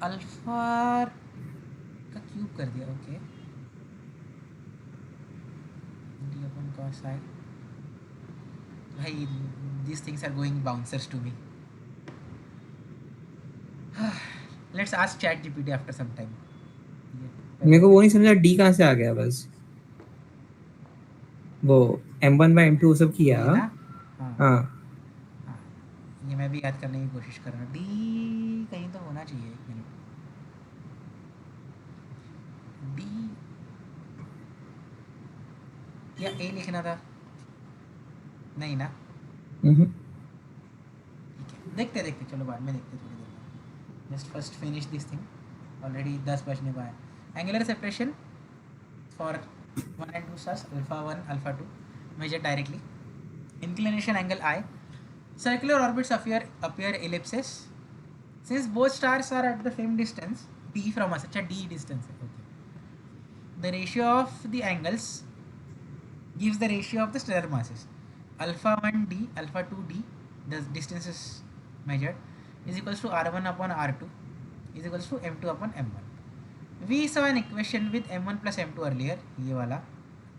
alpha का cube कर दिया. Okay, d upon cos i. भाई these things are going bouncers to me. Let's ask ChatGPT after some time. मेरे को वो नहीं समझा डी कहाँ से आ गया. बस वो m1 by m2 सब किया. हाँ, हाँ, ये मैं भी याद करने की कोशिश कर रहा हूँ. डी कहीं तो होना चाहिए, एक मिनट. डी या ए लिखना था? नहीं ना, हम्म, ठीक है, देखते देखते, चलो बाद में देखते थोड़ी देर में, just first finish this thing, already 10 बजने को आया। Angular separation for 1 and 2 stars, alpha 1 alpha 2, measured directly. Inclination angle I. Circular orbits appear ellipses. Since both stars are at the same distance d from us, अच्छा d distance है, okay. The ratio of the angles gives the ratio of the stellar masses. Alpha 1 d, alpha 2 d, the distance is measured, is equals to r1 upon r2 is equals to m2 upon m1. We saw an equation with m1 plus m2 earlier, ये वाला,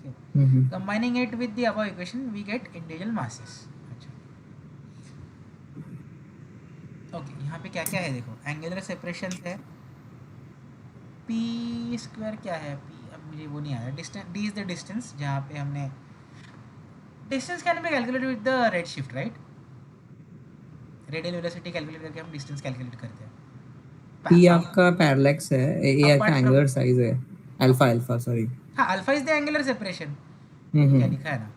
okay. Combining it with the above equation, we get individual masses. अच्छा, okay, यहाँ पे क्या क्या है देखो, angular separation है, पी स्क्वायर क्या है, पी अब मुझे वो नहीं आया, distance, D is the distance, जहाँ पे हमने distance can be calculate with the red shift, right? Radial velocity calculate करके हम डिस्टेंस कैलकुलेट करते हैं। पी आपका पैरेलैक्स है, ए आपका Apart from- एंगुलर साइज है, अल्फा अल्फा सॉरी, हाँ, alpha is the angular separation, क्या हम्म, लिखा है ना?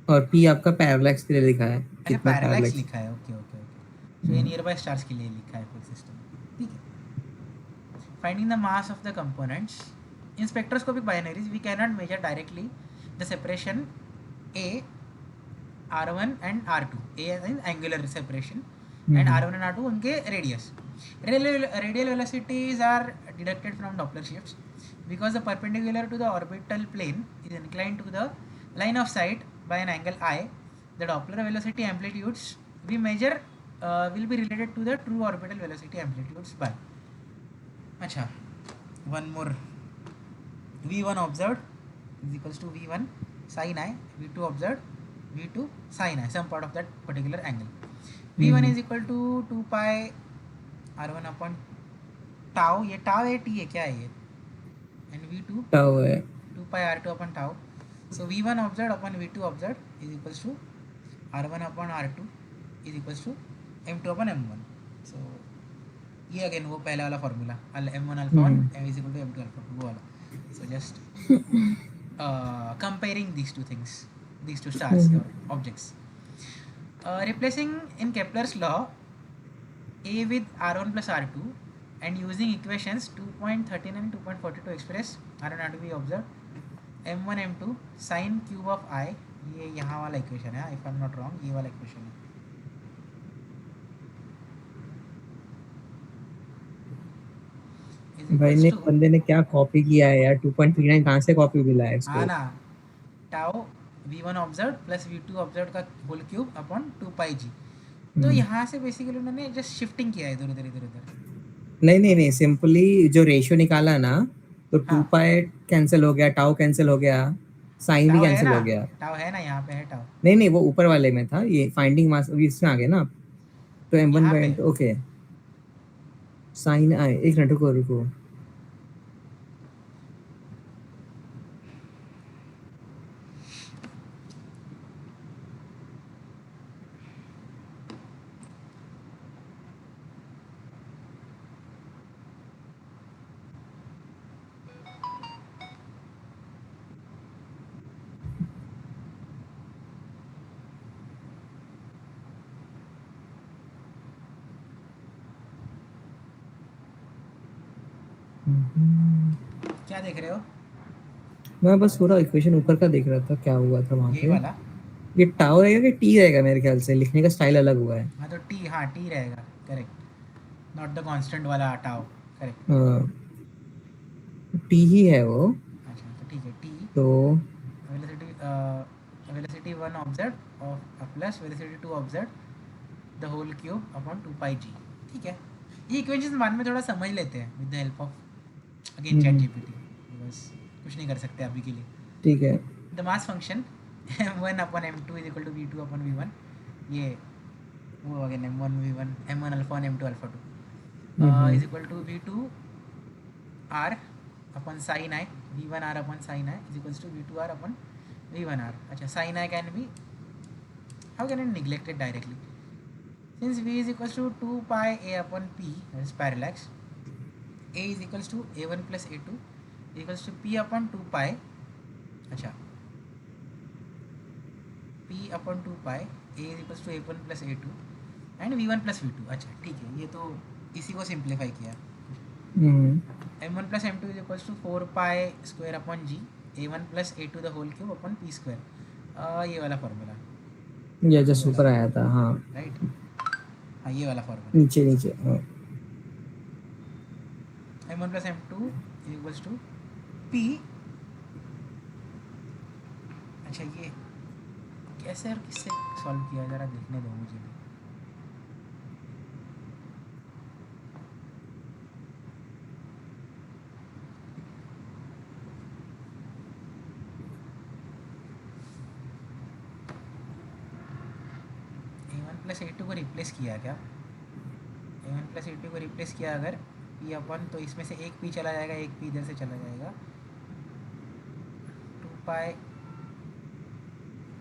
और पी आपका पैरेलैक्स के लिए लिखा है, अच्छा, कितना पैरेलैक्स पैरेलैक्स। लिखा है, ओके ओके ओके, सो ये नियर बाय स्टार्स के लिए लिखा है कोई सिस्टम, ठीक है। Finding the mass of the components in spectroscopic binaries, we can not measure directly the separation A R1 and R2, A is angular separation and R1 and R2 उनके radius. Radial velocities are deducted from Doppler shifts because the perpendicular to the orbital plane is inclined to the line of sight by an angle I. The Doppler velocity amplitudes we measure will be related to the true orbital velocity amplitudes by. अच्छा, one more. V1 observed is equals to V1 sin I, V2 observed V2 sin I, some part of that particular angle. V1 is equal to 2 pi R1 upon tau, ये tau है, t है, क्या है ये, and V2 tau है, 2 pi R2 upon tau. So V1 observed upon V2 observed is equals to R1 upon R2 is equals to M2 upon M1. So ये again वो पहला वाला formula, M1 alpha 1 M is equal to M2 alpha 2 वो वाला. So just comparing these two things, these two stars or objects. Replacing in Kepler's law A with R1 plus R2 and using equations 2.13 and 2.42 to express R1 R2 we observe M1 M2 sin cube of I, ये यहाँ वाला equation है, if I'm not wrong ये वाला equation है. भाई ने बंदे ने क्या कॉपी किया है यार, 2.39 कहाँ से कॉपी मिला है इसको? हाँ ना, tau V1 observe plus V2 observe का होल क्यूब अपॉन 2 पाई जी. तो यहाँ से बेसिकली उन्होंने जस्ट शिफ्टिंग किया है इधर उधर इधर उधर. नहीं, सिंपली जो रेशियो निकाला ना, तो 2 पाई कैंसिल हो गया, टाउ कैंसिल हो गया, साइन भी कैंसिल हो गया. टाउ है ना, यहाँ पे है टाउ. नहीं वो ऊपर वाले में था, ये फाइंडिंग मास इसमें आ गया ना, तो m1 पॉइंट ओके, साइन आई, एक मिनट रुको, क्या देख रहे हो? मैं बस पूरा इक्वेशन ऊपर का देख रहा था, क्या हुआ था वहाँ ये पे. वाला ये टाउ रहेगा कि टी रहेगा, मेरे ख्याल से लिखने का स्टाइल अलग हुआ है. हाँ, तो टी, हाँ टी रहेगा, करेक्ट, नॉट द कांस्टेंट वाला टाउ, करेक्ट. टी ही है वो. अच्छा, तो ठीक है, टी तो velocity 1 observe of plus velocity 2 observe the whole cube upon 2 pi G. ठीक है, ये इक्वेशन बाद में थोड़ा समझ लेते हैं with the help of again chat GPT, बस कुछ नहीं कर सकते अभी के लिए. ठीक है, the mass function m1 upon m2 is equal to v2 upon v1, ये वो again m1 v1 m1 alpha और m2 alpha 2 is equal to v2 r upon sin I, v1 r upon sin I is equals to v2 r upon v1 r. अच्छा, sin I can be, how can it neglect it directly, since v is equals to 2 pi a upon p, that is parallax, a is equals to a1 plus a2 is equals to p upon 2 pi. अच्छा, p upon 2 pi a is equals to a1 plus a2 and v1 plus v2. अच्छा ठीक है, ये तो इसी को simplify किया. m1 plus m2 is equals to 4 pi square upon g a1 plus a2 the whole cube upon p square. ये वाला फार्मूला ये जस्ट ऊपर आया था. हाँ राइट. हाँ ये वाला फार्मूला नीचे नीचे. हाँ m1 plus m2 is equals to p. अच्छा ये कैसे और किससे सॉल्व किया, जरा देखने दो मुझे भी. प्लस ए टू को रिप्लेस किया क्या, a1 प्लस a2 को रिप्लेस किया अगर p अपन, तो इसमें से एक p चला जाएगा, एक p इधर से चला जाएगा. 2 पाई.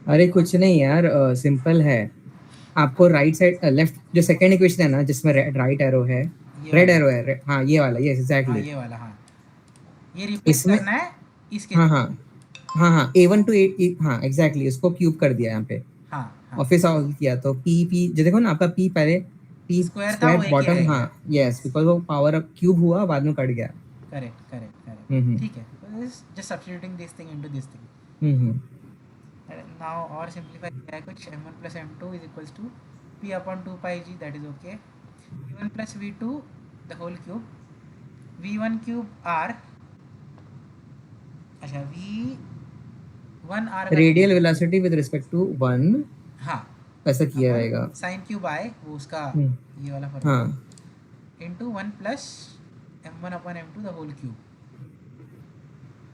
अरे कुछ नहीं यार, सिंपल है. आपको राइट साइड लेफ्ट जो सेकंड इक्वेशन है ना जिसमें राइट एरो है, रेड एरो है. हाँ ये वाला, यस एग्जैक्टली ये वाला. हाँ ये रिप्लेस करना है इसके. हाँ हाँ हाँ हाँ a1 to a. हाँ एग्जैक्टली, इसको क्यूब कर दिया यहाँ पे. हाँ और फिर सॉल्व किया तो p जो देखो ना आपका p पहले p स्क्वायर बॉटम. हाँ यस, बिकॉज वो पावर अप क्यूब हुआ बाद में कट गया. Correct correct correct. ठीक है, just substituting this thing into this thing. Now और सिंपलीफाई किया है कुछ. m1 plus m2 is equals to p upon 2 pi g, that is okay. v1 plus v2 the whole cube, v1 cube r. अच्छा v1 r radial velocity with respect to 1. हाँ ऐसा किया रहेगा. Sine cube आए वो उसका ये वाला फॉर्मूला. हाँ into 1 plus m1 upon m2 the whole cube.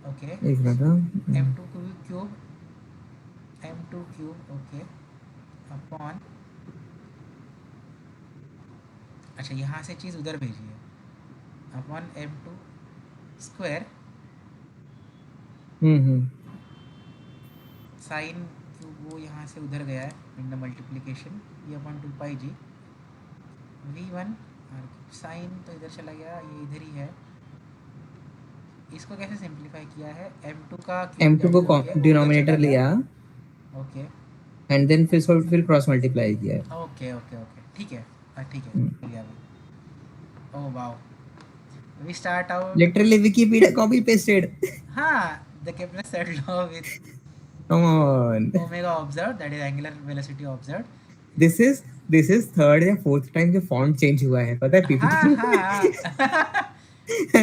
Okay एक minute. m2 cube m2 cube okay upon. अच्छा यहाँ से चीज़ उधर भेजिए, upon m2 square sine cube, वो यहाँ से उधर गया है इन द मल्टीप्लिकेशन, ये अपॉन 2 पाई जी. v1 साइन तो इधर चला गया, ये इधर ही है. इसको कैसे सिंप्लीफाई किया है, m2 को डिनोमिनेटर लिया. ओके एंड देन फिर क्रॉस मल्टीप्लाई किया. ओके ओके ओके ठीक है. ठीक है मिल गया अभी. Oh wow, we start out literally Wikipedia copy pasted. हाँ, the Kepler's third law with Come on. omega observed, that is angular velocity observed. This is third या fourth time जो font change हुआ है, पता है PPT. हाँ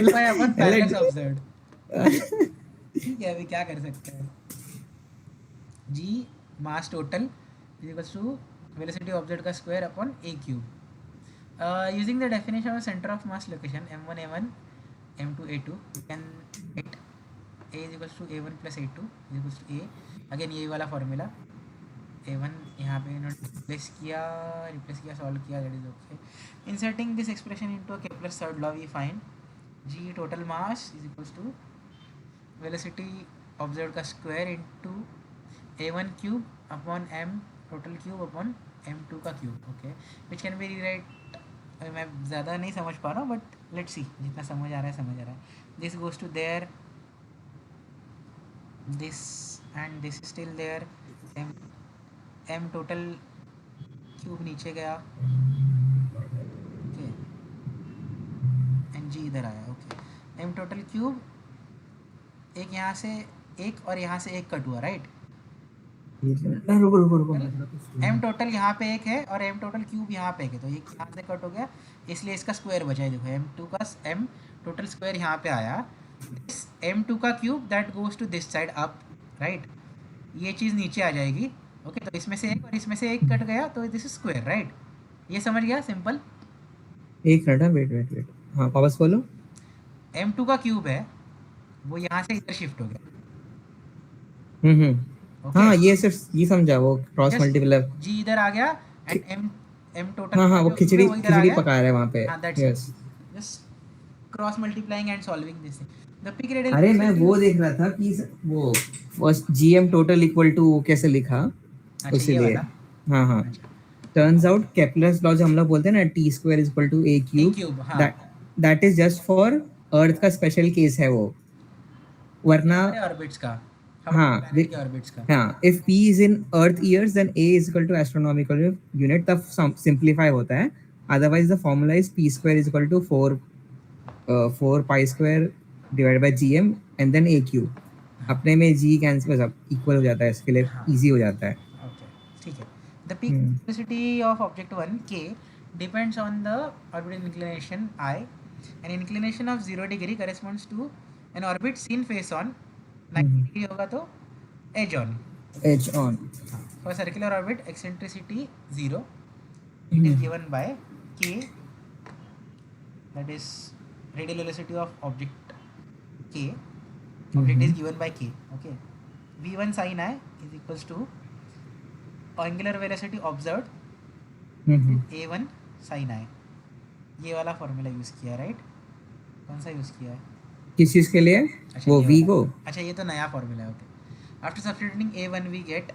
by upon parallax observed. ठीक है, अभी क्या कर सकते हैं. g mass total is equals to velocity observed का square upon a cube. Using the definition of center of mass location m1 a1 m2 a2, we can get a is equals to a1 plus a2 is equals to a. Again यही वाला formula, a1 यहाँ पे replace किया solve किया, that is okay. Inserting this expression into Kepler's third law we find g total mass is equals to velocity observe का square into a1 cube upon m total cube upon m2 का cube. Okay, which can be rewrite. मैं ज़्यादा नहीं समझ पा रहा हूँ but let's see, जितना समझ आ रहा है. This goes to there, this and this is still there. m total cube नीचे गया, ओके, एंड g इधर आया. ओके, m टोटल क्यूब एक यहाँ से एक और यहाँ से एक कट हुआ, राइट. रुको. m टोटल यहाँ पे एक है और m टोटल क्यूब यहाँ पे एक है, तो ये यहाँ से कट हो गया, इसलिए इसका स्क्वायर बचा है. देखो m2 का m टोटल स्क्वायर यहाँ पे आया. m2 का cube that goes to this side up, right. ये चीज़ नीचे आ जाएगी. ओके, तो इसमें से एक और इसमें से एक कट गया, तो दिस इज स्क्वायर, राइट. ये समझ गया, सिंपल. एक मिनट, वेट. हाँ वापस बोलो. m2 का क्यूब है, वो यहाँ से इधर शिफ्ट हो गया. हाँ ये सिर्फ ये समझा, वो क्रॉस मल्टीप्लाई g इधर आ गया एंड m टोटल. हाँ वो खिचड़ी पका रहा है वहाँ पे. Yes, just cross multiplying and solving this. The peak radial. अरे मैं वो देख रहा था कि वो first gm total equal to कैसे लिखा, इसीलिए. हाँ टर्न्स आउट केपलर्स लॉ जो हम लोग बोलते हैं ना, t square is equal to a cube, that is just for earth का स्पेशल केस है वो, वरना ऑर्बिट्स का. हाँ प्लैनेट के ऑर्बिट्स का. हाँ if p is in earth years then a is equal to astronomical unit तब सिंप्लीफाई होता है. Otherwise the formula is p square is equal to 4 pi square divided by gm and then a cube. अपने में g cancel equal हो जाता है, इसके लिए हाँ. इजी हो जाता है. Okay, ठीक है. The peak velocity of object 1 k depends on the orbital inclination I. An inclination of 0 degree corresponds to an orbit seen face on. 90 degree होगा तो edge on. edge on. For circular orbit, eccentricity 0. It is given by k, that is radial velocity of object k. Object is given by k. Okay. V1 sin I is equals to angular velocity observed a1 sin I. ये वाला formula use किया, right? कौन सा use किया है? किस चीज के लिए? अच्छा, वो ये v वाला. को. अच्छा, ये तो नया फॉर्मूला है. Okay. After substituting a1 we get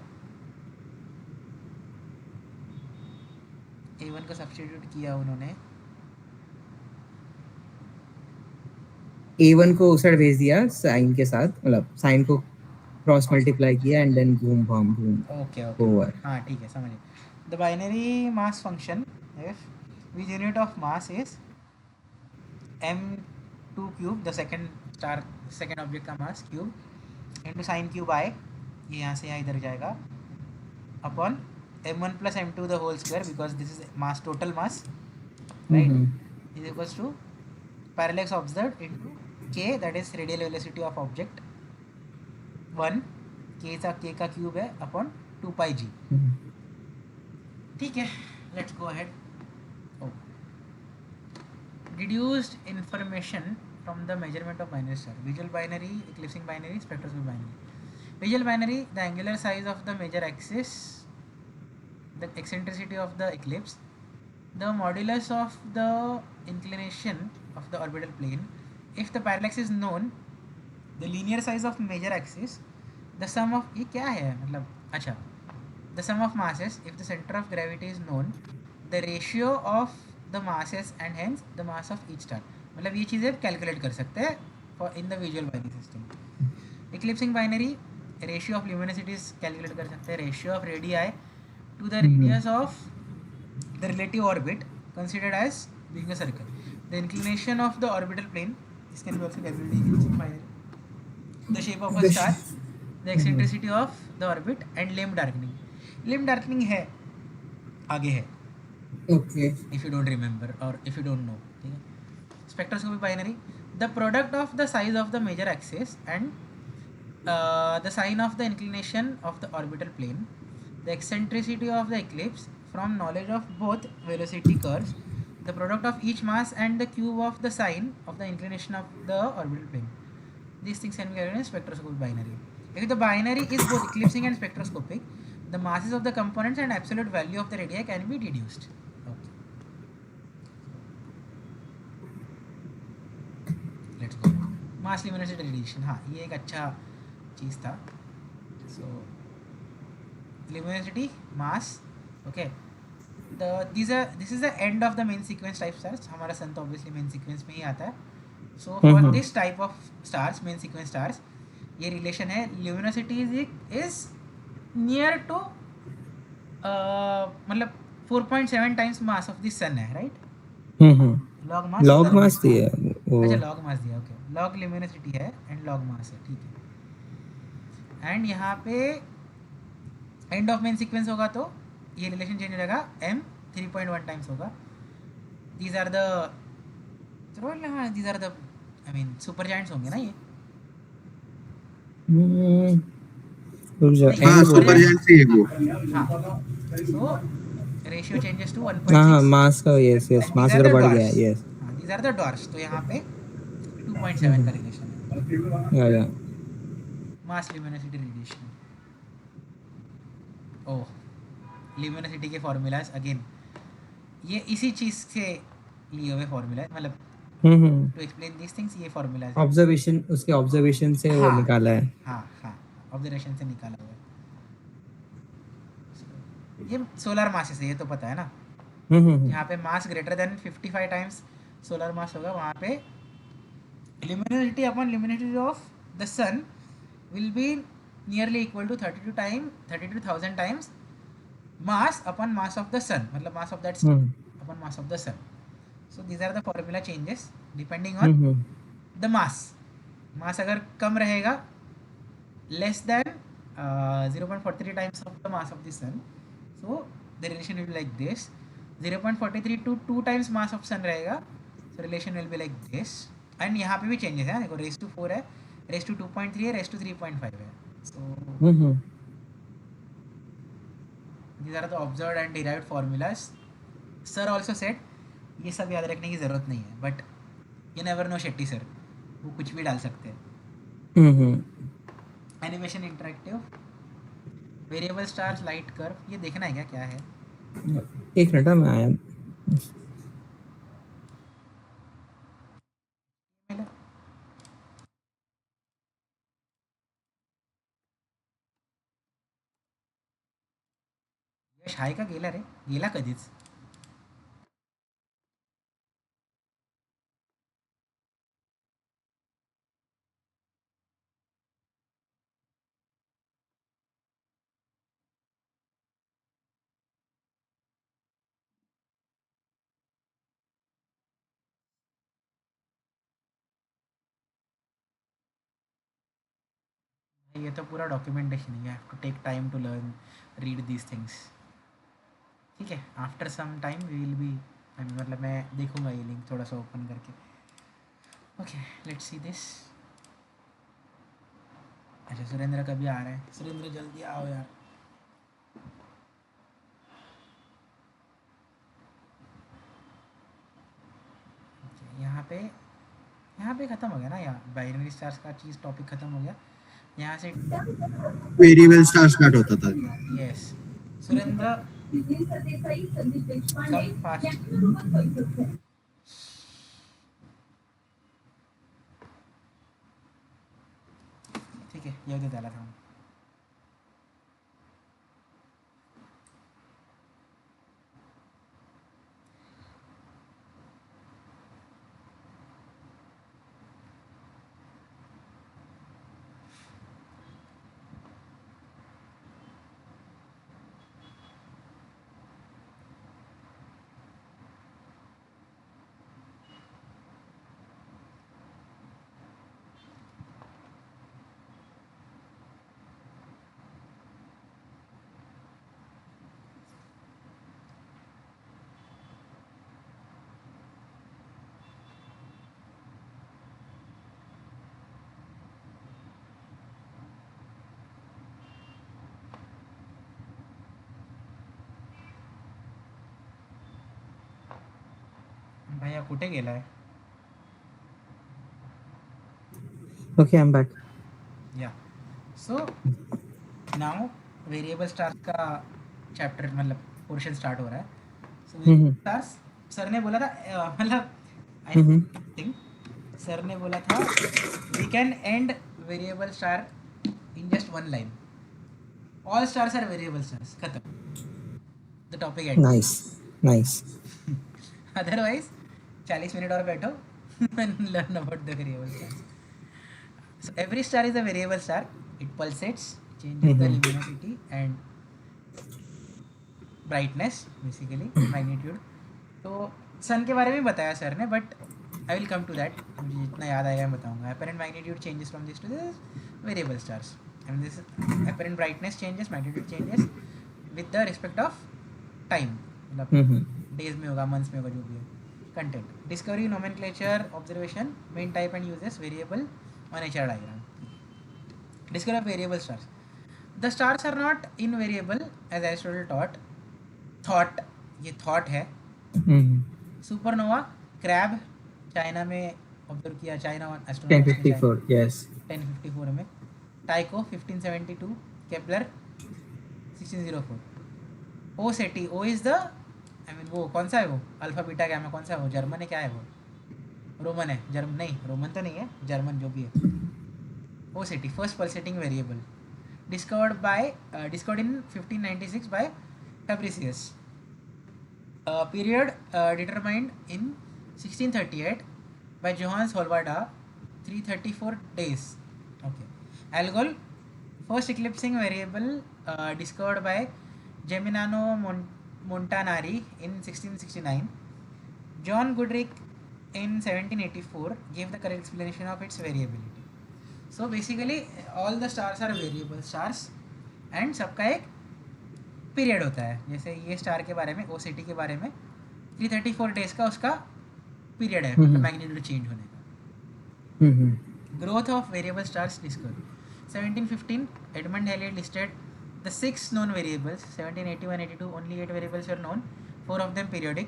a1 को सब्स्टिट्यूट किया उन्होंने. a1 को उस साइड भेज दिया साइन के साथ, मतलब साइन को क्रॉस मल्टीप्लाई किया एंड देन घूम ओके ओवर. हाँ, ठीक है, समझिए. The binary mass function if which unit of mass is m2 cube, the second object का mass cube into sin cube I, ये यहाँ से यहाँ इधर जाएगा, upon m1 plus m2 the whole square, because this is mass, total mass, right, is equals to parallax observed into k, that is radial velocity of object 1, k का cube है upon 2 pi g. ठीक है, let's go ahead. Deduced information from the measurement of binary star. Visual binary, eclipsing binary, spectroscopic binary. Visual binary, the angular size of the major axis, the eccentricity of the eclipse, the modulus of the inclination of the orbital plane. If the parallax is known, the linear size of major axis, the sum of, ये क्या है मतलब, अच्छा, the sum of masses, if the center of gravity is known, the ratio of the masses and hence the mass of each star. मतलब ये चीज़ें calculate कर सकते हैं for in the visual binary system. Eclipsing binary, ratio of luminosities calculate कर सकते हैं, ratio of radii to the radius of the relative orbit considered as being a circle. The inclination of the orbital plane, this can be also calculated in eclipsing binary. The shape of a star, the eccentricity of the orbit and limb darkening. Limb darkening है, आगे है. Okay. If you don't remember or if you don't know. ठीक है. Spectroscopic binary, the product of the size of the major axis and the sign of the inclination of the orbital plane, the eccentricity of the eclipse from knowledge of both velocity curves, the product of each mass and the cube of the sign of the inclination of the orbital plane. These things can be calculated in spectroscopic binary. If the binary is both eclipsing and spectroscopic, the masses of the components and absolute value of the radii can be deduced. Let's go. Mass luminosity radiation. हाँ, ये एक अच्छा चीज़ था. So luminosity, mass, okay. This is the end of the main sequence type stars. हमारा सन तो obviously main sequence में ही आता है. So for this type of stars, main sequence stars, ये relation है, luminosity is near to मतलब 4.7 times mass of the sun है, right? Log mass. log mass दिया. अच्छा, log mass दिया, ओके. log luminosity है एंड log mass है, ठीक है. एंड यहाँ पे एंड ऑफ मेन सीक्वेंस होगा तो ये रिलेशन चेंज हो जाएगा, m 3.1 टाइम्स होगा. These are the I mean super giants होंगे ना ये. हाँ, सुपर जायंट से है वो. हाँ, सो रेशियो चेंजेस टू 1.6. हाँ मास का, यस मास अगर बढ़ गया, यस. हाँ, दीज आर द डॉर्स. तो यहाँ पे 2.7 का रिलेशन है. या मास ल्यूमिनोसिटी रेडिएशन. ओह, ल्यूमिनोसिटी के फॉर्मूलाज अगेन ये इसी चीज से लिए हुए फॉर्मूला है, मतलब टू एक्सप्लेन दिस थिंग्स ये फॉर्मूला है. ऑब्जर्वेशन, उसके ऑब्जर्वेशन से वो हाँ, निकाला है. हाँ, ऑब्जर्वेशन से निकाला हुआ है. ये सोलर मासेस है, ये तो पता है ना. यहाँ पे mass greater than 55 times solar mass होगा, वहाँ पे luminosity upon luminosity of the sun will be nearly equal to 32,000 times mass upon mass of the sun, मतलब mass of that star upon mass of the sun. So these are the formula changes depending on the mass. Mass अगर कम रहेगा less than 0.43 times of the mass of the sun, so the relation will be like this. 0.43 to 2 times mass of sun रहेगा, so relation will be like this. And यहाँ पे भी changes है, देखो raise to 4 है, raise to 2.3 है, raise to 3.5 है. So these are the observed and derived formulas. Sir also said ये सब याद रखने की ज़रूरत नहीं है, but you never know Shetty sir, वो कुछ भी डाल सकते हैं. Animation interactive, variable stars, light curve, ये देखना है क्या क्या है? एक मिनट मैं आया. यश हाय का गेला रे, गेला कधीच. ये तो पूरा डॉक्यूमेंटेशन है, you have to take time to learn, read these things. ठीक है, after some time we will be, मतलब मैं देखूंगा ये लिंक थोड़ा सा ओपन करके. Okay, let's see this. अच्छा, सुरेंद्र कभी आ रहा है? सुरेंद्र जल्दी आओ यार. यहाँ पे ख़त्म हो गया ना, यहाँ बाइनरी स्टार्स का चीज़ टॉपिक ख़त्म हो गया. यहाँ से वेरिएबल स्टार स्टार्ट होता था. Yes, Surendra come fast. ठीक है, येऊ दे त्याला थांब. भैया कुठे गेलाय? Okay, I am back. या, सो नाउ वेरिएबल स्टार्स का चैप्टर मतलब पोर्शन स्टार्ट हो रहा है. सो वेरिएबल स्टार्स, सर ने बोला था, मतलब आई थिंक सर ने बोला था we can end variable star in just one line. All stars are variable stars, खत्म. The topic end. Nice. Otherwise 40 minute और बैठो and learn about the variable stars. So every star is a variable star. It pulsates, changes the luminosity and brightness, basically magnitude. तो सन के बारे में बताया sir ने, but I will come to that. मुझे जितना याद आएगा मैं बताऊंगा. apparent magnitude changes from this to this, variable stars. and this apparent brightness changes, magnitude changes with the respect of time, मतलब डेज में होगा, मंथ्स में होगा, जो भी है. Content, discovery, nomenclature, observation, main type and uses, variable और nature diagram. Discovery of variable stars. The stars are not in variable as Aristotle thought, ये थॉट है. सुपरनोवा, क्रैब चाइना में ऑब्जर्व किया, चाइना 1054, यस. 1054 में. Tycho 1572, Kepler 1604. O Ceti, o is the, I mean वो कौन सा है, वो अल्फा बीटा गैमा कौन सा है, वो जर्मन है, क्या है वो, रोमन है, जर्मन नहीं, रोमन तो नहीं है, जर्मन जो भी है. O Ceti, first pulsating variable, discovered in 1596 by Fabricius. Period determined in 1638 by Johannes Holwarda, 334 days. Okay. Algol First eclipsing variable discovered by Geminiano Montanari in 1669. John Goodrich in 1784 gave the correct explanation of its variability. So basically all the stars are variable stars and सबका एक period होता है. जैसे ये star के बारे में, OCT के बारे में 334 डेज का उसका पीरियड है मैग्नीट्यूड चेंज होने का. Growth of variable stars discovered. 1715 Edmund Halley listed the 6 known variables. 1781-82 only 8 variables were known, 4 of them periodic.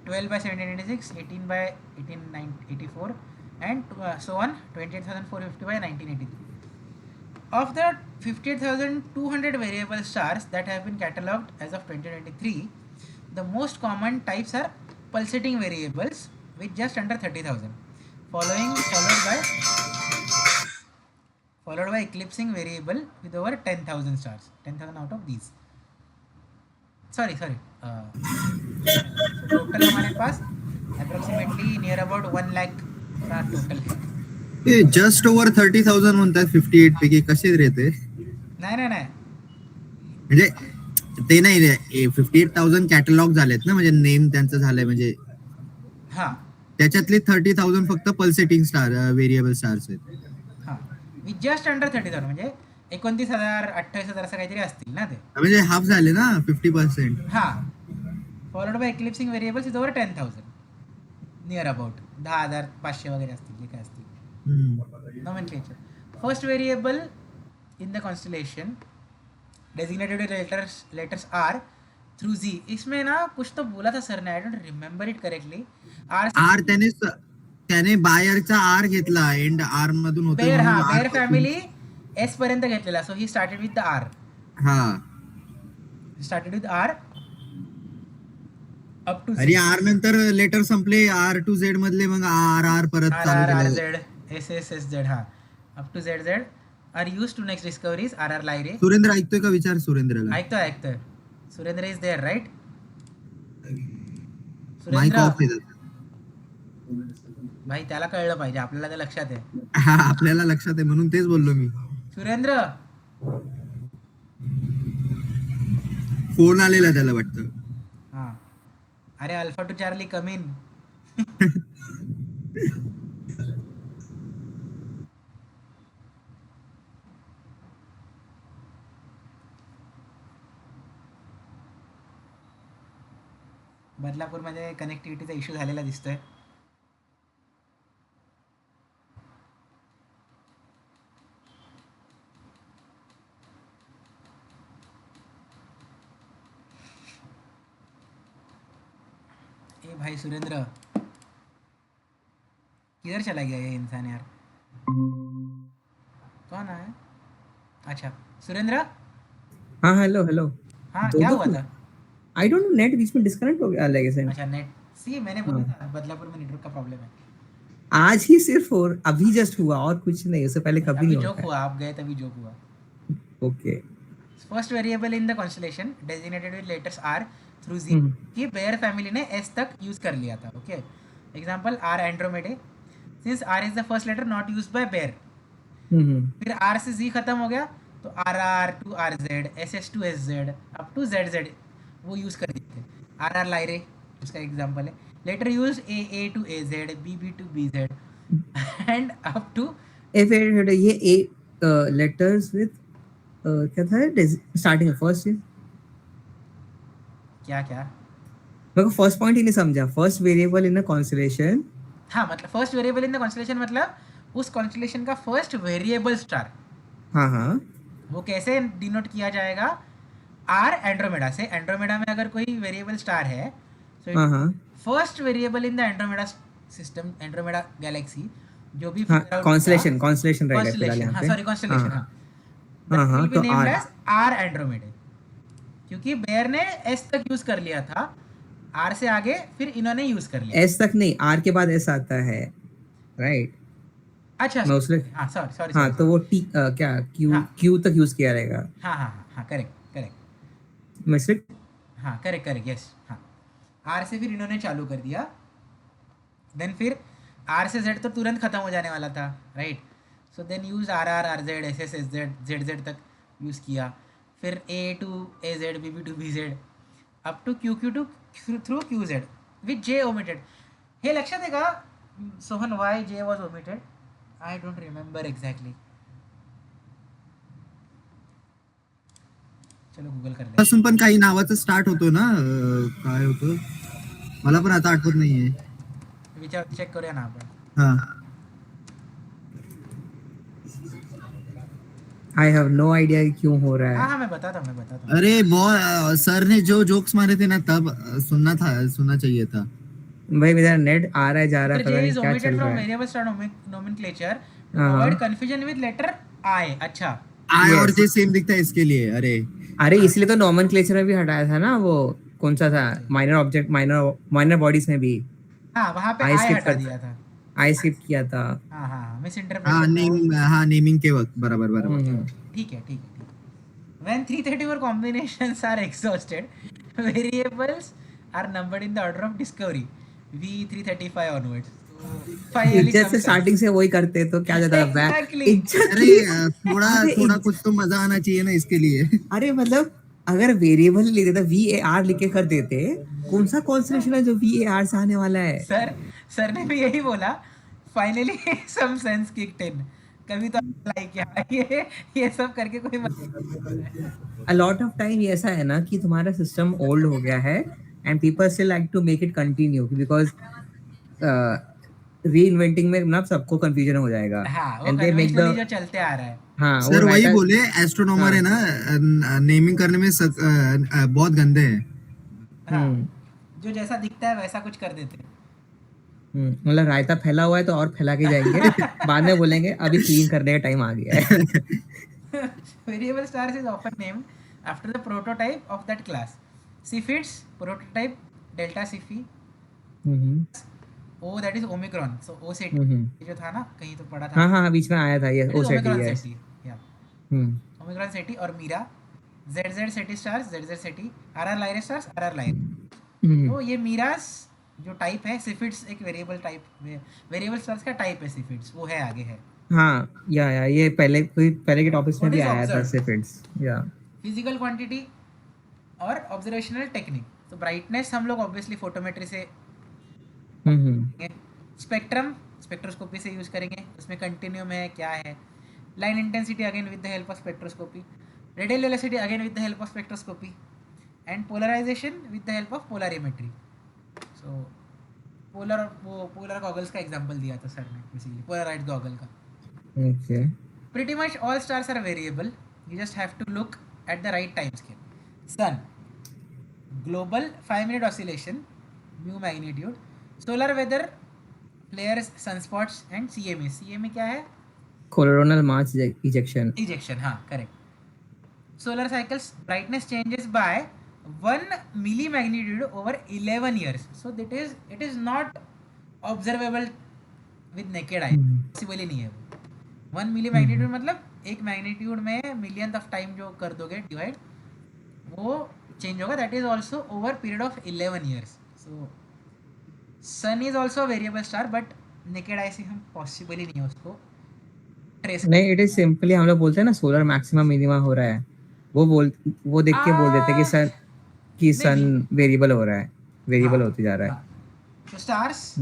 12 by 1786, 18 by 1884, and so on. 28,450 by 1983. Of the 58,200 variable stars that have been catalogued as of 2023, the most common types are pulsating variables with just under 30,000, followed by eclipsing variable with over 10,000 stars. 10,000 out of these. Sorry. So total हमारे पास approximately near about 1 lakh का total है. ते just over 30,000 म्हणतात 58 पैकी कसे रे ते? नाही. म्हणजे ते नाही रे 58,000 कॅटलॉग झालेत ना, म्हणजे नेम त्यांचं झालंय, म्हणजे हा त्याच्यातले 30,000 फक्त पल्सेटिंग स्टार व्हेरिएबल स्टार्स आहेत. हा विथ जस्ट अंडर 30,000 म्हणजे 29,000 28,000 असं काहीतरी असतील ना ते. म्हणजे हाफ झाले ना 50%. हा followed by eclipsing variables is over 10,000 near about 10,500 वगैरे असतील जे काय असतील. Nomenclature. First variable in the constellation designated with letters R through Z. इसमें ना कुछ तो बोला था सर ने, I don't remember it correctly. R त्याने बायरचा आर घेतला एंड आर मधून होतो बेअर. हा बेअर फॅमिली एस पर्यंत घेतलेला. So he started with the R. हा started with R up to आणि आर नंतर लेटर संपले आर टू झेड मधले, मग आर आर परत आर चालू आर केलं. Z S S S Z. हा up to Z Z R use to next discoveries R R Lyrae. Surendra ऐकतोय का? विचार सुरेंद्रला. ऐकतोय. Surendra is there right. Mike off Surendra आहे. भाई त्याला कळलं पाहिजे, आपल्याला ते लक्षात आहे. हा आपल्याला लक्षात आहे म्हणून तेच बोललो मी. सुरेंद्र फोन आलेला त्याला वाटतं. हा अरे अल्फा टू चार्ली कम इन. बदलापूरमध्ये कनेक्टिव्हिटीचा इश्यू झालेला दिसतोय. ए भाई सुरेंद्र किधर चला गया ये इंसान यार? कौन है? अच्छा सुरेंद्र. हाँ हेलो. हाँ क्या हुआ था? आई डोंट नो, नेट बीच में डिस्कनेक्ट हो गया लाइक ऐसे. अच्छा नेट. सी मैंने बोला था बदलापुर में नेटवर्क का प्रॉब्लम है. आज ही सिर्फ और अभी जस्ट हुआ और कुछ नहीं, उससे पहले कभी अभी नहीं जोक होता. हुआ, आप गए तभी जोक हुआ. Okay. First variable in the constellation designated with letters R through G की बेयर फैमिली ने एस तक यूज कर लिया था. Okay example R Andromedae. Since R is the first letter not used by Bayer. फिर R से G खत्म हो गया तो R R to R Z, S S to S Z up to Z Z वो यूज कर दिए थे. आर आर लाइरे उसका एग्जांपल है. Letter use A to A Z, B to B Z and up to. ये A letters with क्या था starting first. क्या मेरे को फर्स्ट पॉइंट ही नहीं समझा. फर्स्ट वेरिएबल इन अ कॉन्स्टलेशन. हाँ मतलब first variable in the constellation मतलब उस कॉन्स्टलेशन का फर्स्ट वेरिएबल स्टार. हाँ वो कैसे डिनोट किया जाएगा? आर एंड्रोमेडा से. एंड्रोमेडा में अगर कोई वेरिएबल स्टार है तो first variable in the Andromeda system, Andromeda Galaxy जो भी कॉन्स्टलेशन रहेगा कॉन्स्टलेशन. हाँ सॉरी कॉन्स्टलेशन. हाँ तो आर एंड्रोमेडा क्योंकि बेयर ने एस तक यूज कर लिया था. आर से आगे फिर इन्होंने यूज कर लिया. एस तक नहीं, आर के बाद एस आता है राइट. अच्छा हाँ सॉरी. हाँ तो वो टी क्या क्यू तक यूज किया रहेगा. हाँ करेक्ट. मिस्टेक. हाँ करेक्ट यस. हाँ आर से फिर इन्होंने चालू कर दिया. देन फिर आर से जेड तो तुरंत खत्म हो जाने वाला था right. So then use R R Z, S S S Z, Z Z तक यूज़ किया, फिर A to AZ, BB to BZ, up to QQ to through QZ with J omitted. हे लक्षात आहे का Sohan, why J was omitted? I don't remember exactly. चलो Google कर ले. पासून पण काही नावाचं स्टार्ट होतो ना, काय होतं मला पण आता आठवत नाहीये. विचार चेक करूया ना आपण. हा आई हैव नो आइडिया क्यों हो रहा हाँ है. हाँ मैं बताता हूँ. अरे सर ने जो जोक्स मारे थे ना तब सुनना चाहिए था. भाई मेरा नेट आ रहा है जा रहा है, Letter पता J नहीं is क्या omitted चल from रहा है. variable star nomenclature to हाँ, avoid हाँ. confusion with letter I. अच्छा. आई और Yes. जे सेम दिखता है इसके लिए. अरे इसलिए तो नॉमेनक्लेचर में भी हटाया था ना, वो कौन सा था, माइनर ऑब्जेक्ट, माइनर बॉडीज में भी हाँ वहाँ पे आई I स्किप हटा कर दिया था. आई स्किप किया था. हाँ हाँ हाँ मिस इंटरप्रेट हाँ करता हूँ. हाँ नेमिंग के वक्त बराबर. हम्म. ठीक है. When 334 combinations are exhausted, variables are numbered in the order of discovery. V335 onwards. So finally इज्जत some से sense. स्टार्टिंग से वही करते तो क्या जाता है बैक. Exactly. इज्जत अरे की- थोड़ा अरे थोड़ा कुछ तो मजा आना चाहिए ना इसके लिए. अरे मतलब अगर वेरिएबल लिख देता, VAR लिख के कर देते, कौन सा कॉन्स्टिट्यूशन है जो VAR से आने वाला है. सर ने भी यही बोला. Finally some sense kicked in. कभी तो लाइक ये सब करके कोई अ लॉट ऑफ टाइम ये ऐसा है ना कि तुम्हारा सिस्टम ओल्ड हो गया है and people still like to make it continue because reinventing में ना सबको कंफ्यूजन हो जाएगा. हाँ वो and they make conventionally the जो चलते आ रहा है. हाँ सर वही बोले एस्ट्रोनॉमर हाँ. है ना, नेमिंग करने में बहुत गंदे हैं. हाँ जो जैसा दिखता है वैसा कुछ कर देते हैं. मतलब रायता फैला हुआ है तो और फैला के जाएंगे. बाद में बोलेंगे अभी क्लीन करने का टाइम आ गया है. Variable stars is often named after the prototype of that class. Cephids, prototype delta Cephi. O that is Omicron. So O set जो था ना कहीं तो पढ़ा था. हाँ हाँ बीच में आया था ये That is ओसेटी Omicron है. Ceti. Yeah. Omicron Ceti और Mira. ZZ Ceti stars, ZZ Ceti. RR Lyrae stars, RR Lyrae. तो ये मीरास जो टाइप है, सिफिड्स एक वेरिएबल टाइप, वेरिएबल स्टार्स का टाइप है सिफिड्स, वो है आगे है. हाँ या ये पहले के टॉपिक्स में What भी is आया था observed? सिफिड्स. या फिजिकल क्वांटिटी और ऑब्जर्वेशनल टेक्निक. तो ब्राइटनेस हम लोग ऑब्वियसली फोटोमेट्री से, स्पेक्ट्रम स्पेक्ट्रोस्कोपी से यूज करेंगे. उसमें कंटिन्यूम है क्या है. Line intensity again with the help of spectroscopy. Radial velocity again with the help of spectroscopy. And polarization with the help of polarimetry. So polar goggles का example दिया था sir ने, बेसिकली पोलराइज्ड गॉगल का. Okay. Pretty much all stars are variable. You just have to look at the right time scale. Sun, global 5-minute oscillation, mu magnitude, solar weather, flares, sunspots and CMA. CMA क्या है? Coronal mass ejection. Ejection, हाँ correct. Solar cycles, brightness changes by 1 millimagnitude over 11 years. So it is not observable with naked eye. Possible ही नहीं है वो. 1 मिली magnitude मतलब एक magnitude में million of time जो कर दोगे डिवाइड, वो चेंज होगा. That is also over period of 11 years. So sun is also variable star but naked eye say हम पॉसिबल ही नहीं है उसको ट्रेस. नहीं, इट इज सिंपली हम लोग बोलते हैं ना सोलर मैक्सिमम मिनिमा हो रहा है, वो देख के बोल देते हैं कि सन वेरिएबल हो रहा है, वेरिएबल होते जा रहा है. So stars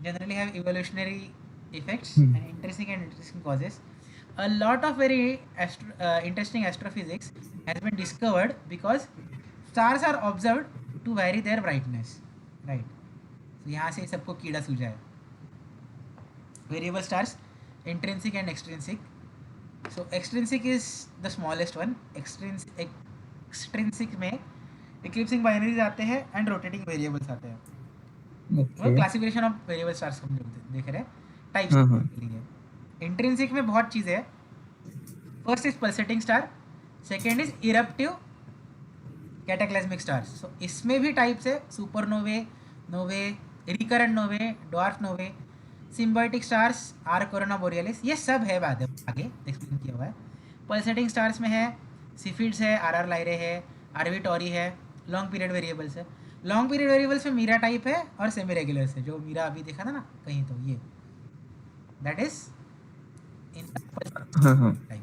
generally have evolutionary effects and interesting causes. A lot of very interesting astrophysics has been discovered because stars are observed to vary their brightness, right? So यहाँ से सबको कीड़ा सूझा है. Variable stars, intrinsic and extrinsic. So extrinsic is the smallest one. Extrinsic में eclipsing binaries आते हैं and rotating variables आते हैं. Okay. Classification of variable stars हम लोग देख रहे हैं टाइप्स के लिए. इंट्रिंसिक में बहुत चीज़ें हैं. First is pulsating star, second is eruptive cataclysmic stars. So इसमें भी टाइप्स है. Supernovae, novae, recurrent novae, dwarf novae, symbiotic stars, R corona borealis, ये सब है बाद में आगे एक्सप्लेन किया हुआ है. पल्सेटिंग स्टार्स में है सिफिड्स है, आर लाइरे है, आरवी टॉरी है, लॉन्ग पीरियड वेरिएबल्स है. लॉन्ग पीरियड वेरिएबल्स में मीरा टाइप है और सेमी रेगुलर्स है. जो मीरा अभी देखा था ना कहीं, तो ये that is in type.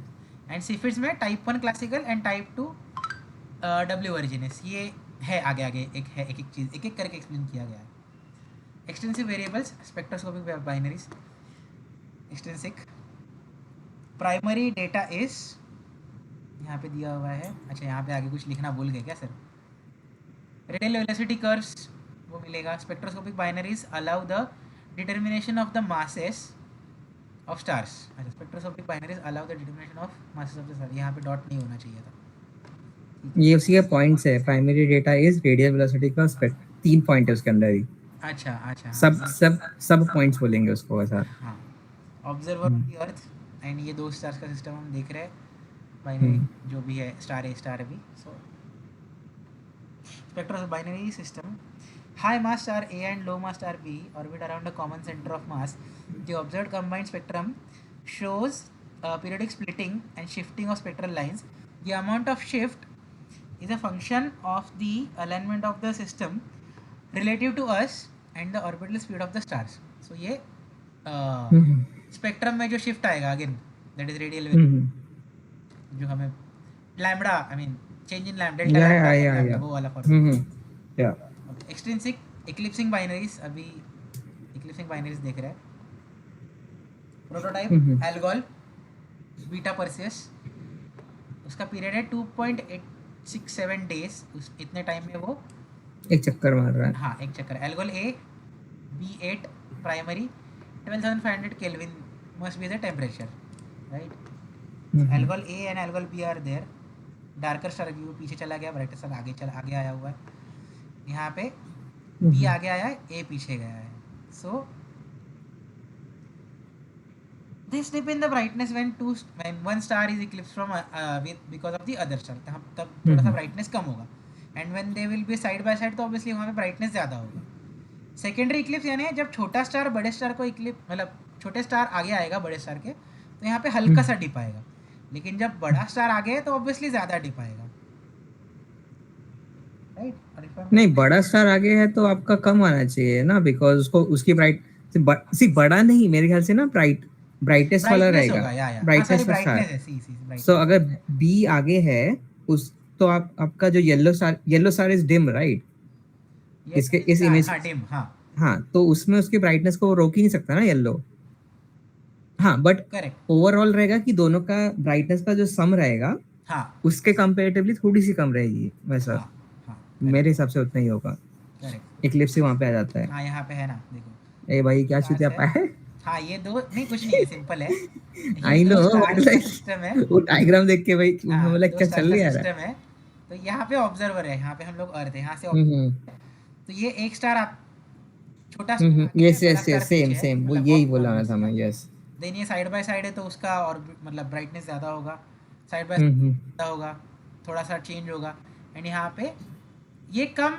And Cepheids में type 1 classical and type 2 W Virginis, ये है आगे आगे एक है, एक एक चीज़ एक एक करके एक्सप्लेन किया गया है. Extensive variables, spectroscopic binaries, extrinsic primary data is, यहाँ पे दिया हुआ है. अच्छा यहाँ पे आगे कुछ लिखना भूल गए क्या सर? रेडियल वेलोसिटी कर्व्स वो मिलेगा. Spectroscopic binaries allow the determination of the masses of stars. अच्छा spectroscopic binaries allow the determination of masses of the star, यहाँ पे डॉट नहीं होना चाहिए था. ये उसी के पॉइंट्स है. Primary data is radial velocity का 3 पॉइंट है उसके अंदर ही. अच्छा अच्छा सब पॉइंट्स बोलेंगे उसको ऐसा. हाँ. Observer of the earth and ये 2 स्टार्स का सिस्टम हम देख रहे हैं. बाइनरी जो भी है star A star B. So spectrum of binary system. High mass star A and low mass star B orbit around a common center of mass. The observed combined spectrum shows periodic splitting and shifting of spectral lines. The amount of shift is a function of the alignment of the system relative to us and the orbital speed of the stars. So ये spectrum में जो shift आएगा again that is radial जो हमें lambda I mean change in lambda वो वाला formula. या extrinsic eclipsing binaries, अभी इक्लिप्सिंग बाइनरीज देख रहे हैं. प्रोटोटाइप एल्गोल बीटा परसेस, उसका पीरियड है 2.867 डेज. उस इतने टाइम में वो एक चक्कर मार रहा है. हाँ एक चक्कर. Algol A B8 primary 12,500 kelvin must be the temperature right. Algol A and Algol B are there. Darker star view पीछे चला गया, ब्राइटर स्टार आगे आया हुआ है. यहाँ पे बी आगे आया है, ए पीछे गया है. So this dip in the brightness when one star is eclipse from because of the other star. तब थोड़ा सा ब्राइटनेस कम होगा. And when they will be side by side तो ऑब्वियसली वहाँ पे ब्राइटनेस ज़्यादा होगा. सेकेंडरी इक्लिप्स यानी जब छोटा स्टार बड़े स्टार को इक्लिप्स मतलब छोटे स्टार आगे आएगा बड़े स्टार के तो यहाँ पे हल्का सा डिप आएगा. लेकिन जब बड़ा स्टार आगे है तो ऑब्वियसली ज़्यादा डिप आएगा राइट. नहीं बड़ा स्टार आगे है तो आपका कम आना चाहिए ना, बिकॉज उसको उसकी सिर्फ बड़ा नहीं मेरे ख्याल से ना ब्राइटेस्ट वाला रहेगा. ब्राइटनेस का स्टार. सो अगर बी आगे है उस तो आपका जो yellow star is dim right. इसके इस इमेज हाँ तो उसमें उसकी ब्राइटनेस को रोक ही नहीं सकता ना येलो. हाँ बट ओवरऑल रहेगा कि दोनों का ब्राइटनेस का जो सम रहेगा उसके कंपैरेटिवली थोड़ी सी कम रहेगी वैसा. मेरे हिसाब से उतना ही होगा. इक्लिप्स ही वहाँ पे आ जाता है. हाँ यहाँ पे है ना देखो. ए भाई क्या चूतिया पाया है. हाँ ये दो नहीं कुछ नहीं है सिंपल है. आई नो सिस्टम है वो डायग्राम देख के भाई मतलब क्या चल रहा है सिस्टम है. तो यहाँ पे ऑब्जर्वर है, यहाँ पे हम लोग अर्थ है, यहाँ से तो ये एक स्टार आप छोटा यस सेम वो यही बोला था मैं. यस देन ये साइड बाय साइड है तो उसका और मतलब ब्राइटनेस ज़्यादा होगा. साइड बाय ज़्यादा होगा, थोड़ा सा चेंज होगा. एंड यहाँ पे ये कम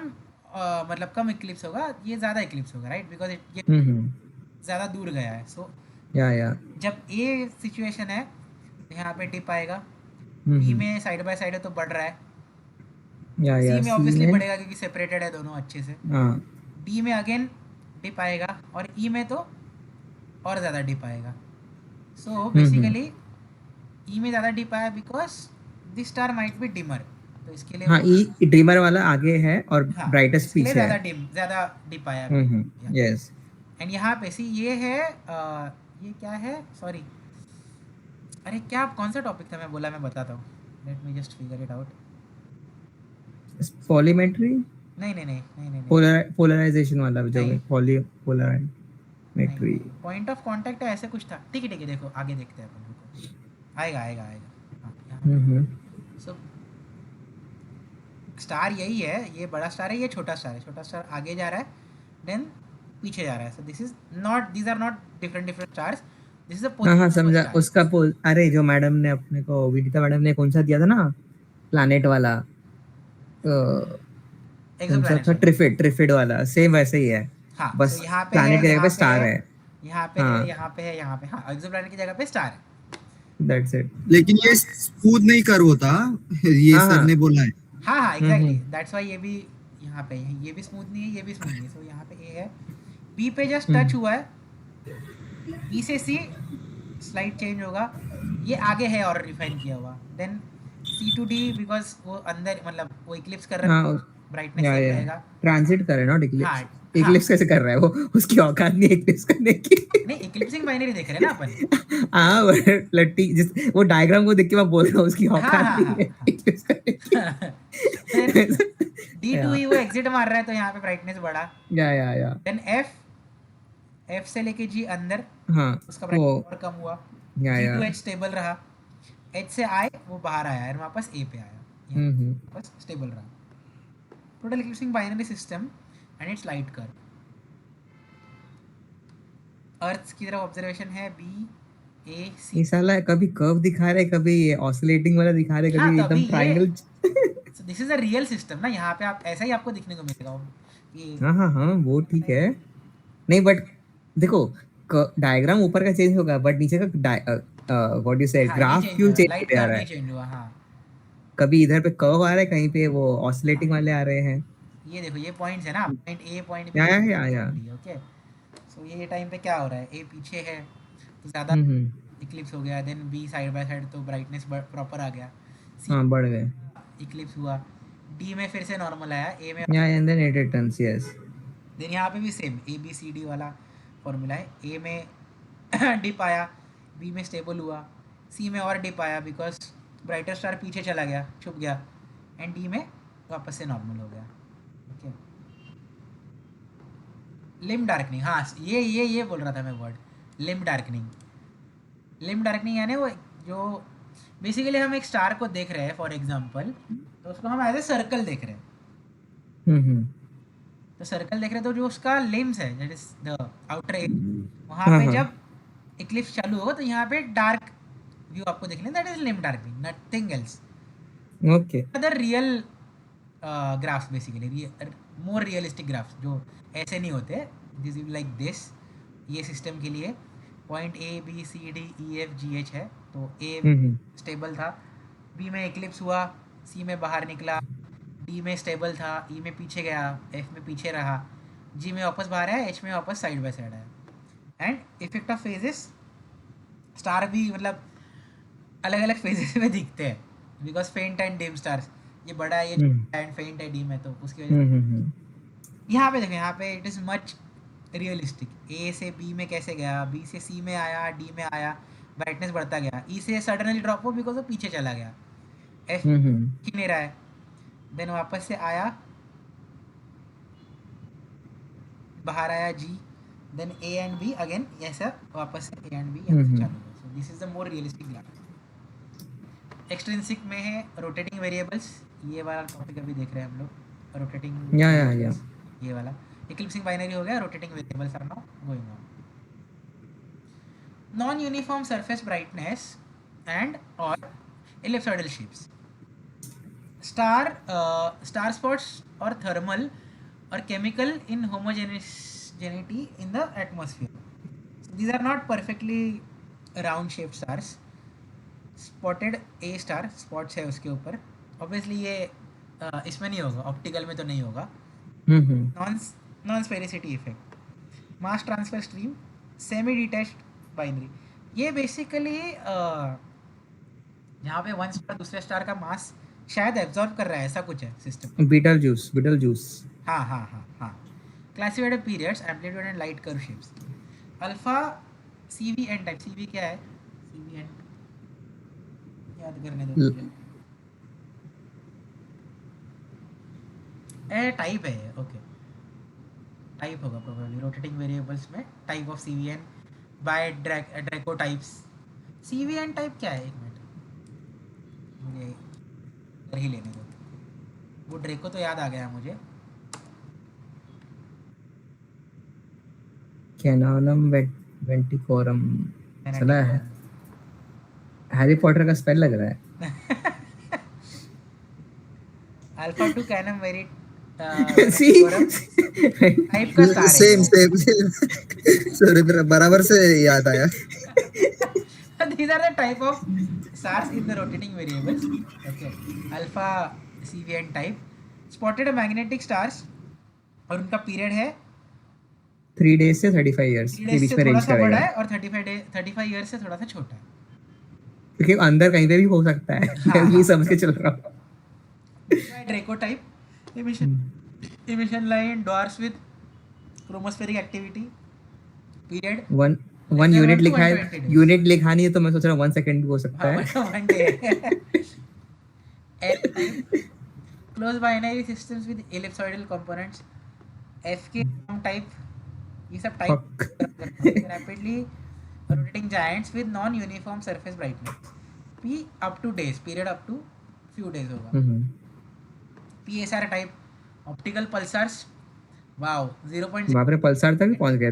मतलब कम इक्लिप्स होगा, ये ज़्यादा इक्लिप्स होगा राइट बिकॉज ये ज़्यादा दूर गया है. सो या जब ए सिचुएशन है तो यहाँ पे डिप आएगा. बी में साइड बाय साइड है तो बढ़ रहा है. सी में ऑब्वियसली बढ़ेगा क्योंकि सेपरेटेड है दोनों अच्छे से. डी में अगेन डिप आएगा और ई में तो और ज़्यादा डिप आएगा. सो बेसिकली ई में ज़्यादा डिप आया because this star might be dimmer. तो इसके लिए हाँ ई ड्रीमर वाला आगे है और ब्राइटेस्ट पीछे है. ज़्यादा डिप आया. यस. एंड यहाँ पे सी ये है ये क्या है सॉरी अरे क्या कौन सा टॉपिक था मैं बोला मैं बताता हूँ. Let me just figure it out. Polarimetry नहीं पोलराइजेशन वाला जो पॉलीपोलराइमेट्री पॉइंट ऑफ कांटेक्ट है ऐसे कुछ था. ठीक है देखो आगे देखते हैं अपन को. आएगा. सो स्टार यही है, ये बड़ा स्टार है, ये छोटा स्टार है. छोटा स्टार आगे जा रहा है देन पीछे जा रहा है. सो these are not different stars. This is अ हाँ समझा उसका अरे जो मैडम ने अपने को विदिता मैडम ने कौन सा दिया था ना प्लैनेट वाला ट्रिफिड वाला सेम वैसे ही है. हाँ, बस तो यहाँ पे प्लैनेट की जगह पे स्टार है. यहाँ पे है यहाँ पे हाँ एक्सोप्लैनेट की जगह पे स्टार है. That's it. लेकिन ये स्मूथ नहीं कर होता ये सर ने बोला है. हाँ एग्जैक्टली दैट्स व्हाई ये भी यहाँ पे ये भी स्मूथ नहीं है ये भी स्मूथ नहीं है. सो यहाँ पे ए है, बी पे जस्ट टच हुआ है, बी से सी स्लाइड चेंज होगा ये आगे है और रिफाइन किया हुआ. देन C2D बिकॉज वो अंदर मतलब वो इक्लिप्स कर रहा है, हाँ ब्राइटनेस सेम या रहेगा. ट्रांजिट करे नॉट हाँ इक्लिप्स. हाँ. इक्लिप्स कैसे कर रहा है वो? उसकी औकात नहीं इक्लिप्स करने की. नहीं, इक्लिप्सिंग बाइनरी देख रहे हैं ना अपन. हाँ but लट्टी जिस वो डायग्राम को देख के मैं बोल रहा हूँ उसकी हाँ औकात हाँ नहीं हाँ है हाँ. इक्लिप्स करने की. फिर D2 या ही वो एग्जिट मार रहा है तो यहाँ पे ब्राइटनेस बढ़ा. या देन F से लेके G अंदर, हाँ उसका वो ब्राइटनेस और कम हुआ. या G2H स्टेबल रहा. H से I वो बाहर आया और वापस A पे आया. यहाँ हम्म. वापस स्टेबल रहा. Total eclipsing binary system and its light curve. Earth की तरफ ऑब्जर्वेशन है BAC. ये साला कभी कर्व दिखा रहे, कभी ऑसिलेटिंग वाला दिखा रहे, हाँ कभी तभी एकदम ये triangle. This is a real system ना. यहाँ पे आप ऐसा ही आपको दिखने को मिलेगा कि हाँ वो ठीक है. नहीं बट देखो डायग्राम ऊपर का चेंज होगा बट नीचे का व्हाट यू से हाँ नहीं ग्राफ चेंज क्यों हुआ, चेंज लाइट होते आ कर्व रहा नहीं है? चेंज हुआ. हाँ कभी इधर पे कर्व आ रहा है, कहीं पे वो हाँ. ऑसिलेटिंग वाले आ रहे हैं. ये देखो ये पॉइंट्स है ना, पॉइंट A पॉइंट B. या ओके. सो ये टाइम पे क्या हो रहा है, A पीछे है तो ज़्यादा हम्म. इक्लिप्स हो गया. Then B side by side तो ब्राइटनेस प्रॉपर आ गया. C हाँ बढ़ गए. इक्लिप्स हुआ. D में फिर से नॉर्मल आया. A में या and then it returns. Yes. देन यहाँ पे भी सेम ABCD वाला फॉर्मूला है. A में डिप आया, B में स्टेबल हुआ, C में और डिप आया बिकॉज ब्राइटर स्टार पीछे चला गया, छुप गया. एंड D में वापस से नॉर्मल हो गया. ओके. लिम डार्कनिंग, हाँ ये बोल रहा था मैं वर्ड, लिम डार्कनिंग. लिम डार्कनिंग यानी वो जो बेसिकली हम एक स्टार को देख रहे हैं फॉर एग्जांपल, तो उसको हम एज ए सर्कल देख रहे हैं. हम्म. तो सर्कल देख रहे हैं तो जो उसका लिम्स है that is the outer as, वहाँ हाँ पे हाँ जब इक्लिप्स चालू होगा तो यहाँ पे डार्क व्यू आपको दिखने, that is limb darkening, nothing else. Okay. Other real graphs basically, more realistic graphs जो ऐसे नहीं होते, दिस इज लाइक दिस. ये सिस्टम के लिए पॉइंट ABCDEFGH है. तो A स्टेबल था, B में इक्लिप्स हुआ, C में बाहर निकला, D में स्टेबल था, E में पीछे गया, F में पीछे रहा, G में वापस बाहर आया, H में वापस साइड बाय साइड आया. And effect of phases, star भी मतलब अलग अलग फेजेस में दिखते हैं बिकॉज फेंट एंड डिम स्टार्स, ये बड़ा है, ये एंड फेंट है, डिम है, तो उसकी वजह से यहाँ पे देखें, यहाँ पे it is much realistic. A से B में कैसे गया, B से C में आया, D में आया, ब्राइटनेस बढ़ता गया. E से सडनली ड्रॉप हो बिकॉज वो पीछे चला गया. F ही नहीं रहा है. देन वापस से आया, बाहर आया G, then A and B again, ऐसा वापस से A एंड B यहाँ से चालू हुआ. सो this is the more realistic graph. Extrinsic में है रोटेटिंग वेरिएबल्स, ये वाला टॉपिक अभी देख रहे हैं हम लोग. रोटेटिंग या ये वाला इक्लिप्सिंग बाइनरी हो गया. Rotating variables are now going on. Non uniform surface brightness and और एलिप्सॉइडल शेप्स. स्टार स्पॉट्स और थर्मल और chemical inhomogeneity in the atmosphere. These are not perfectly round shape stars. Spotted A star spots है उसके ऊपर, obviously ये इसमें नहीं होगा, ऑप्टिकल में तो नहीं होगा. Non sphericity effect, mass transfer stream, semi detached binary. ये बेसिकली यहाँ पे वन स्टार दूसरे स्टार का मास शायद एब्जॉर्ब कर रहा है, ऐसा कुछ है सिस्टम. बीटलजूस. हाँ. Classified periods, amplitude and light curve shapes. Alpha CVN type. CV क्या है? CVN याद करने दो मुझे. टाइप है ये. ओके, टाइप होगा प्रोबेबली. रोटेटिंग वेरिएबल्स में type of CVN by Draco types. CVN type क्या है? एक मिनट मुझे कर ही लेने दो. वो ड्रैको तो याद आ गया मुझे. कैनोनम वेंटिकोरम. चला है हैरी पॉटर का स्पेल लग रहा है. अल्फा टू कैनम वेरी सी टाइप का स्टार सेम सॉरी बराबर से याद आया. These are the type of stars in the rotating variables. Okay, alpha CVN type. Spotted magnetic stars और उनका पीरियड है 3 days से 35 years 3 के days बीच से में थोड़ा रेंज सा बड़ा करेगा. है और 35 ईयर से थोड़ा सा छोटा है. क्योंकि अंदर कहीं पे भी हो सकता है हाँ, मैं ये समझ के चल रहा हूँ by Draco type emission line dwarfs with chromospheric activity period one less one than unit 1 to लिखा है 120 days. यूनिट लिखा नहीं है तो मैं सोच रहा हूँ 1 सेकंड भी हो सकता हाँ, है 1 day. L type closed binary systems with ellipsoidal components. FK type ये सब Fuck. Type rapidly rotating giants with non-uniform surface brightness. P up to days, period up to few days होगा. हम्म, PSR type optical pulsars. Wow 0.02 बाप रे पल्सार तक भी पहुंच गए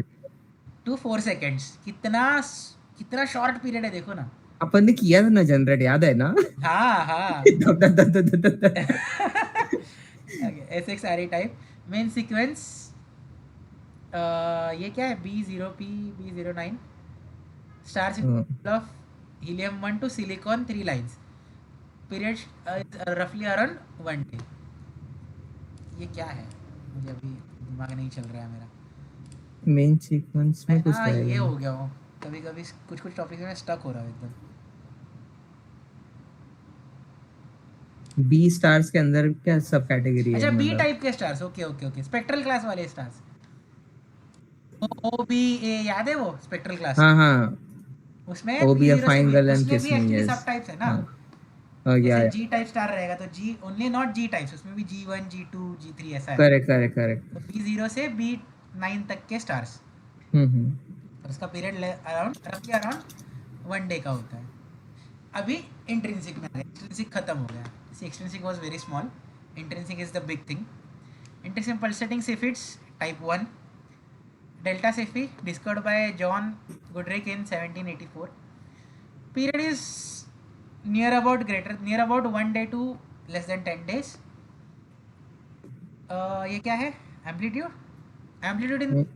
4 seconds. कितना शॉर्ट पीरियड है देखो ना. अपन ने किया था ना जनरेट याद है ना हाँ हाँ. दब, दब, दब, दब, दब, दब. SX array type main sequence ये क्या है B0P B09 stars of helium 1 to silicon 3 lines period is roughly around 1 day. ये क्या है मुझे अभी दिमाग नहीं चल रहा है मेरा. मेन सीक्वेंस में कुछ हाँ ये रहेगा हो गया हूँ कभी कभी कुछ टॉपिक में स्टक हो रहा है एकदम. बी स्टार्स के अंदर क्या सब कैटेगरी है अच्छा बी मतलब टाइप के stars. Okay okay okay spectral class वाले स्टार्स. ओ बी ए याद है वो स्पेक्ट्रल क्लास. हाँ हाँ उसमें ओ बी अ P0 से फाइन भी गर्ल एंड उसमें किस भी मी एक्चुअली यस सब टाइप्स है ना. हाँ या जैसे जी टाइप स्टार रहेगा तो जी ओनली नॉट जी टाइप्स उसमें भी G1 G2 G3 ऐसा है. करेक्ट करेक्ट करेक्ट तो B0 से B9 तक के स्टार्स. हम्म तो उसका पीरियड रफली अराउंड 1 डे का होता है. अभी इंट्रिंसिक में आ गया. इंट्रिंसिक खत्म हो गया. Extrinsic was very small. Intrinsic is the big thing. Intrinsic pulsating Cepheids type 1 delta Cepheid discovered by John Goodrich in 1784. Period is near about 1 day to less than 10 days. ये क्या है amplitude in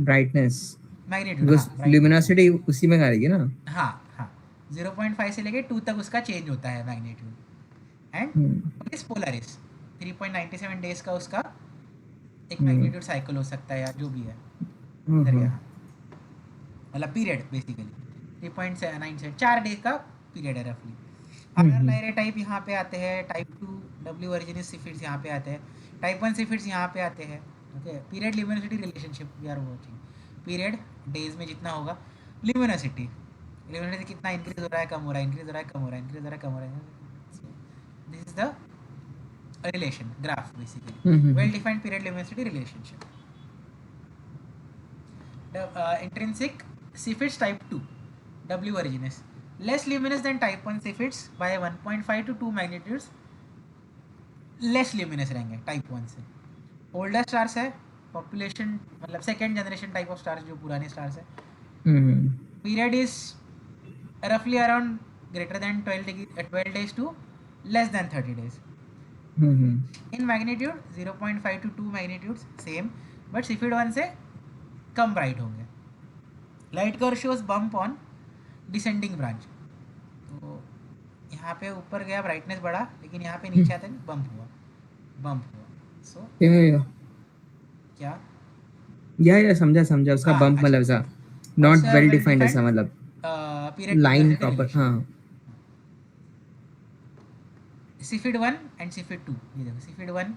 brightness magnitude. Because हाँ luminosity उसी में आएगी ना हाँ हाँ 0.5 से लेके 2 तक उसका चेंज होता है मैग्नीट्यूड. एंड इस पोलरिस 3.97 डेज का उसका एक मैग्नीट्यूड साइकिल हो सकता है या जो भी है. इधर यहाँ मतलब पीरियड बेसिकली 3.97 4 डे का पीरियड है रफली. अगर लायरे टाइप यहाँ पे आते हैं. टाइप 2 डब्ल्यू ओरिजिनस सिफिड्स यहाँ पे आते हैं. टाइप 1 सिफिड्स यहाँ पे आते हैं. Okay period luminosity relationship we are watching. Period days में जितना होगा ल्यूमिनोसिटी कितना इंक्रीज हो रहा है कम हो रहा है इंक्रीज हो रहा है कम हो रहा है इंक्रीज हो रहा है कम हो रहा है. This is the relation graph basically. Well defined period luminosity relationship. The intrinsic Cephids type 2 W originus less luminous than type 1 Cephids by 1.5 to 2 magnitudes. less luminous रहेंगे type 1 से. older stars है population मतलब second generation type of stars जो पुराने stars है. period is roughly around greater than 12 days to less than 30 days. In magnitude 0.5 to 2 magnitudes same but Cepheid 1 से कम bright होंगे. Light curve shows bump on descending branch. तो यहाँ पे ऊपर गया ब्राइटनेस बढ़ा लेकिन यहाँ पे नीचे आते बम्प हुआ. सो क्या या समझा उसका बम्प मतलब ऐसा नॉट वेल डिफाइंड ऐसा मतलब पीरियड लाइन प्रॉपर हाँ. Cepheid 1 and Cepheid 2 ये देखो Cepheid 1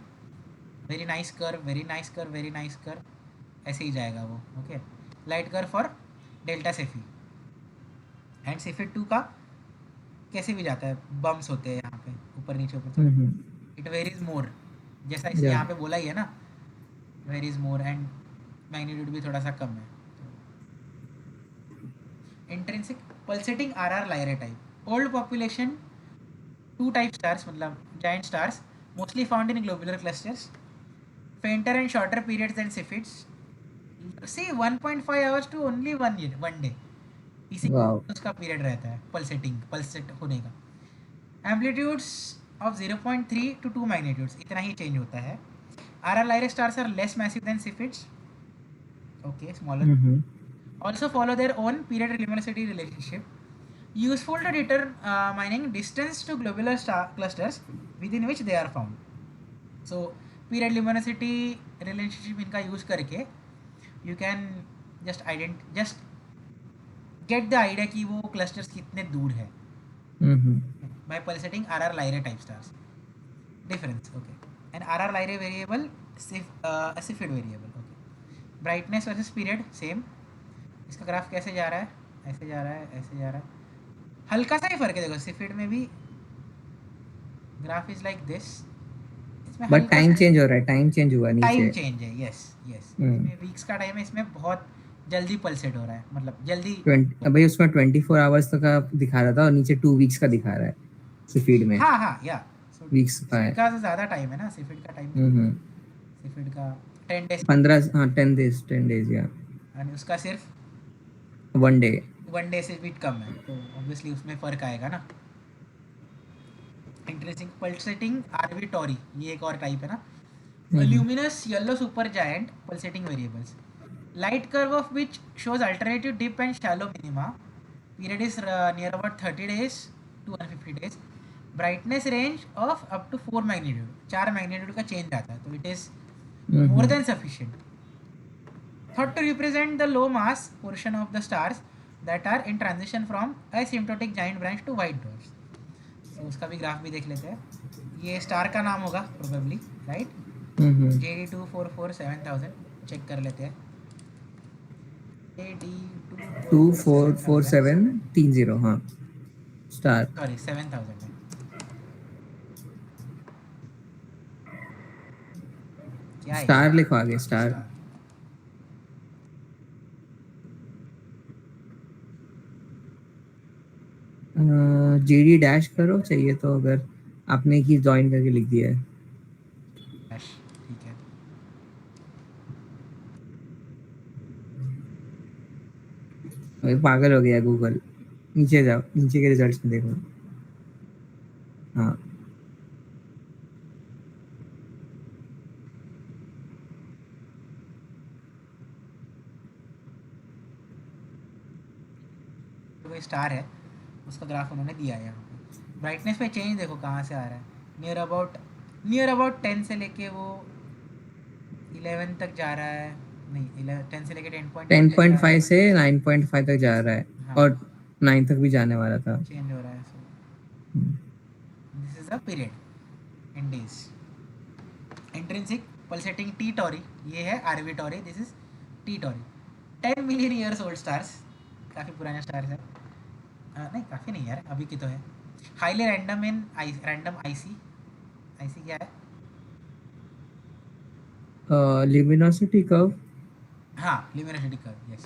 वेरी नाइस कर्व ऐसे ही जाएगा वो. Okay light curve for delta Saifee and Cepheid 2 का कैसे भी जाता है. बम्प्स होते हैं यहाँ पे ऊपर नीचे इट वेरीज मोर जैसा इसने यहाँ पे बोला ही है ना. वेरीज मोर एंड मैग्नीट्यूड भी थोड़ा सा कम है. Intrinsic pulsating RR Lyrae type old population 2 type stars मतलब giant stars mostly found in globular clusters. Fainter and shorter periods than Cephids. See 1.5 hours to only 1 day. इसी उसका period रहता है पल्सेट होने का. एम्पलीट्यूड्स ऑफ 0.3 to 2 मैग्नीट्यूड्स इतना ही change होता है. RR Lyrae stars are less massive than Cephids. Okay, smaller. Also follow their own period luminosity relationship. Useful to determining distance to globular star clusters within which they are found. So period luminosity relationship इनका use करके you can just get the idea कि वो clusters कितने दूर है by pulsating RR Lyrae type stars. Difference, okay. And RR Lyrae variable, a Cepheid variable, okay. Brightness versus period, same. इसका graph कैसे जा रहा है? ऐसे जा रहा है, ऐसे जा रहा है. हल्का सा ही फर्क है, देखो Cepheid में भी ग्राफ इज लाइक दिस. इसमें बट टाइम चेंज हो रहा है, टाइम चेंज हुआ नीचे. टाइम चेंज है, यस यस. इसमें वीक्स का टाइम है, इसमें बहुत जल्दी पल्सेट हो रहा है, मतलब जल्दी. 20 भाई उसमें 24 आवर्स तक का दिखा रहा था और नीचे 2 वीक्स का दिखा रहा है Cepheid में. हाँ हाँ या वीक्स का है. का ज़्यादा टाइम है ना Cepheid का टाइम. Cepheid का 10 डेज 15 हाँ 10 days या. और उसका सिर्फ 1 day. 1 डे से भी कम है, तो ऑब्वियसली उसमें फ़र्क आएगा ना. इंटरेस्टिंग पल्सेटिंग आरवी टॉरी, ये एक और टाइप है ना. Luminous yellow super giant pulsating variables. Light curve of which shows alternative dip and shallow minima. Period is near about 30 days to 150 days. Brightness range of up to 4 magnitude, 4 magnitude का चेंज आता है, तो it is more than sufficient. Thought to represent the low mass portion of the stars that are in transition from asymptotic giant branch to white dwarfs. तो उसका भी graph भी देख लेते हैं. ये स्टार का नाम होगा प्रोबेबली, राइट. JD2447000 चेक कर लेते हैं. JD2444730 हाँ स्टार. सॉरी 7000 है. क्या है? स्टार लिखो आगे, स्टार. जेडी डैश करो चाहिए तो, अगर आपने की ज्वाइन करके लिख दिया है. ठीक है. अरे पागल हो गया गूगल. नीचे जाओ, नीचे के रिजल्ट्स में देखो. हाँ तो वो स्टार है, उसका ग्राफ उन्होंने दिया है यहाँ पे. ब्राइटनेस पे चेंज देखो कहाँ से आ रहा है. नियर अबाउट 10 से लेके वो 11 तक जा रहा है. नहीं 10 से लेके 10.5 से 9.5 तक जा रहा है. हाँ. और 9 तक भी जाने वाला था. चेंज हो रहा है. So this is a period in days. Intrinsic pulsating T Tauri, ये है RV Tauri. This is T Tauri. 10 million years old stars, काफ़ी पुराने स्टार्स है. नहीं काफ़ी नहीं यार, अभी की तो है. Highly random in random IC. IC क्या है? luminosity curve. हाँ luminosity curve, yes.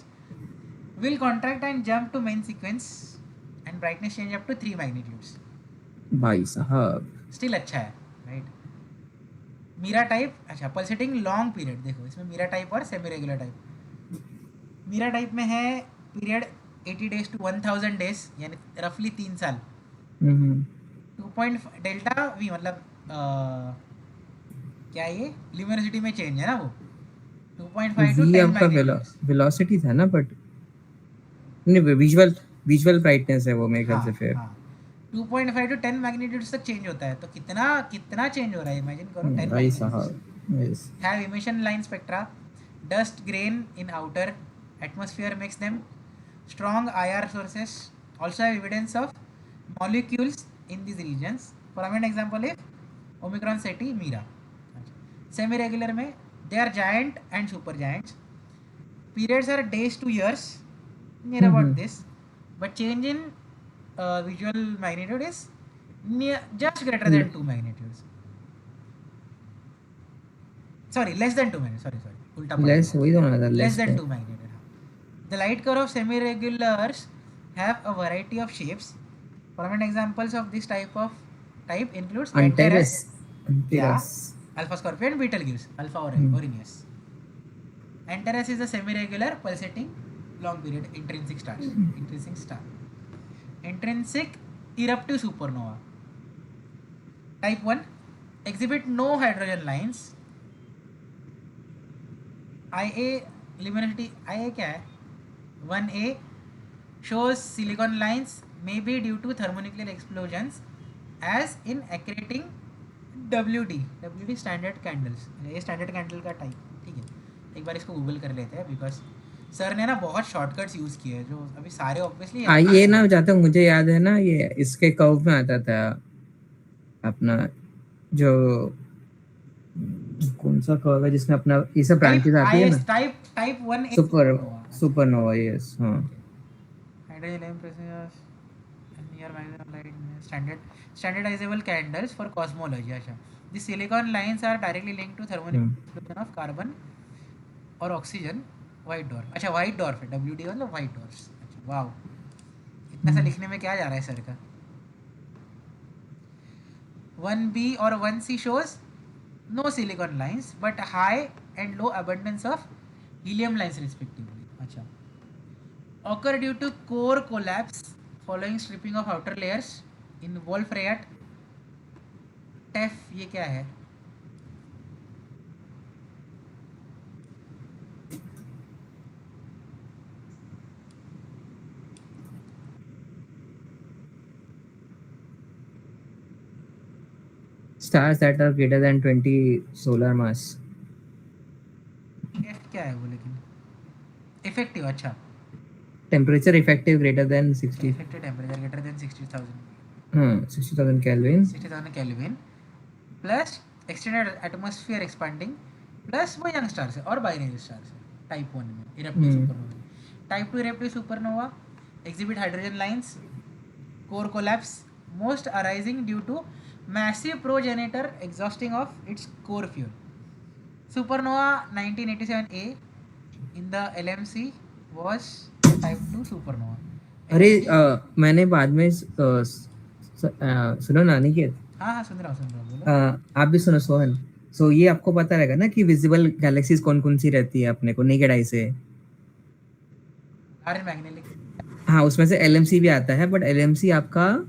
Will contract and jump to main sequence and brightness change up to 3 magnitudes. भाई साहब Still अच्छा है, right? Mira type. अच्छा पल्सेटिंग लॉन्ग पीरियड देखो, इसमें मीरा टाइप और semi regular type. Mira type में है पीरियड 80 days to 1000 days, यानी रफली 3 साल. 2. डेल्टा वी मतलब क्या ये ल्यूमिनोसिटी में चेंज है ना वो. 2.5 to v 10 आपका magnitudes. वेलोसिटी था ना, बट नहीं विजुअल ब्राइटनेस है वो मेरे ख्याल से. फिर 2.5 to 10 मैग्नीट्यूड्स तक चेंज होता है, तो कितना चेंज हो रहा है, इमेजिन करो. 10 भाई magnitudes. साहब yes. Have emission line spectra, dust grain in outer atmosphere makes them strong IR sources. Also have evidence of molecules in these regions. Prominent example is Omicron Ceti Mira. Semi regular में they are giant and super giants. Periods are days to years, near about this, but change in visual magnitude is just greater than 2 magnitudes. Sorry, less than 2 magnitudes. Sorry. उल्टा पढ़ा less गया. वही तो ना था, Less than 2 magnitude. The light curve of semi-regulars have a variety of shapes. Prominent examples of this type includes Antares, Alpha Scorpio and Betelgeuse, Alpha Orinius. Antares is a semi-regular pulsating long period intrinsic star. Intrinsic eruptive supernova. Type 1 exhibit no hydrogen lines. IA luminosity IA क्या है? 1A shows silicon lines may be due to thermonuclear explosions as in accreting WD standard candles. ये standard candle का type. ठीक है, एक बार इसको Google कर लेते हैं बिकॉज सर ने ना बहुत शॉर्टकट्स यूज किए हैं जो अभी सारे ऑब्वियसली ये ना जहाँ तक मुझे याद है ना, ये इसके कर्व में आता था अपना, जो कौन सा कर्व है जिसमें अपना ये सब ब्रांचेस आती है ना, type 1A super supernova, yes हाँ। hydrogen process near maximum light standardizable candles for cosmology. अच्छा, the silicon lines are directly linked to thermal explosion of carbon और ऑक्सीजन. व्हाइट डॉर्फ, अच्छा व्हाइट डॉर्फ है, WD मतलब white dwarf. अच्छा wow, इतना सा लिखने में क्या जा रहा है सर का. 1B और 1C shows no silicon lines but high and low abundance of helium lines respectively. अच्छा, occur due to core collapse following stripping of outer layers in Wolf-Rayet. TEF ये क्या है? Stars that are greater than 20 solar mass. TEF क्या है वो, लेकिन effective. अच्छा, Temperature effective greater than 60. Effective temperature greater than 60,000 60,000 Kelvin. 60,000 Kelvin plus extended atmosphere expanding plus वो young stars है और बाइनरी स्टार्स है. टाइप 1 में eruptive supernova. Type 2 eruptive supernova exhibit hydrogen lines, core collapse, most arising due to massive progenitor exhausting of its core fuel. Supernova 1987A in the LMC was type 2 supernova. अरे मैंने बाद में सुनो ना अनिकेत, हाँ सुन रहा हूँ बोलो. आप भी सुनो सोहन. सो ये आपको पता रहेगा ना कि विजिबल गैलेक्सीज कौन कौन सी रहती है अपने को नेकेड आई से. आर्यन मैग्नेटिक. हाँ, उसमें से LMC भी आता है, बट LMC आपका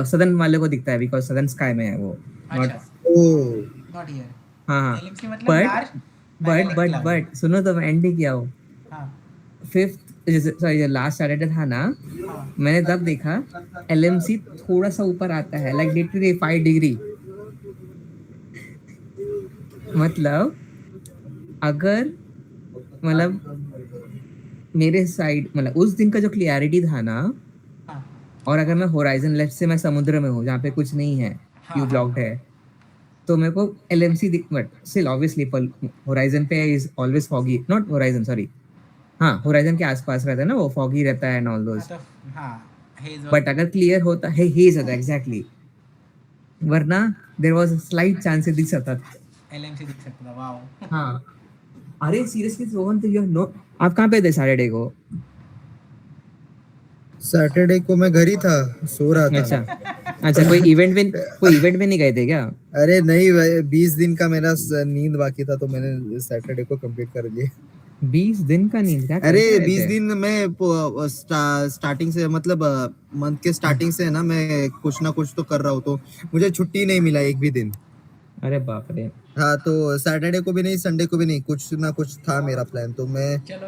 सदर्न वाले को दिखता है बिकॉज सदर्न स्काई में है वो. अच्छा, ओ नॉट हियर. हाँ LMC मतलब लार्ज. बट सुनो तो मैं एंड किया हूँ. हाँ फिफ्थ सॉरी लास्ट सैटरडे था ना, हाँ मैंने तब देखा LMC थोड़ा सा ऊपर आता है, लाइक लिटरली 5 डिग्री. मतलब अगर मेरे साइड मतलब उस दिन का जो क्लियरिटी था ना, हाँ और अगर मैं होराइजन लेफ्ट से मैं समुद्र में हूँ जहाँ पे कुछ नहीं है, व्यू ब्लॉक्ड है, तो मेरे को LMC दिख, बट स्टिल ऑब्वियसली होराइजन पे is always foggy, not horizon sorry, हाँ होराइजन के आसपास रहता है ना वो, फॉगी रहता है एंड ऑल दोस. तो हाँ हेज. बट अगर क्लियर होता है हेज होता है एग्जैक्टली, वरना there was a slight chance दिख सकता था. LMC दिख सकता था. वाओ. हाँ, अरे सीरियसली रोहन, तो यू नो आप कहाँ पे थे सैटरडे को? सैटरडे को मैं घर ही था, सो रहा था. अच्छा कोई इवेंट में नहीं गए थे क्या? अरे नहीं भाई, 20 दिन का मेरा नींद बाकी था तो मैंने सैटरडे को कंप्लीट कर लिया. 20 दिन का नींद क्या अरे करते 20 रहते? दिन में स्टार्टिंग से मतलब मंथ के स्टार्टिंग से ना मैं कुछ ना कुछ तो कर रहा हूँ, तो मुझे छुट्टी नहीं मिला एक भी दिन. अरे बाप रे. हाँ, तो सैटरडे को भी नहीं, संडे को भी नहीं, कुछ ना कुछ था मेरा प्लान, तो मैं चलो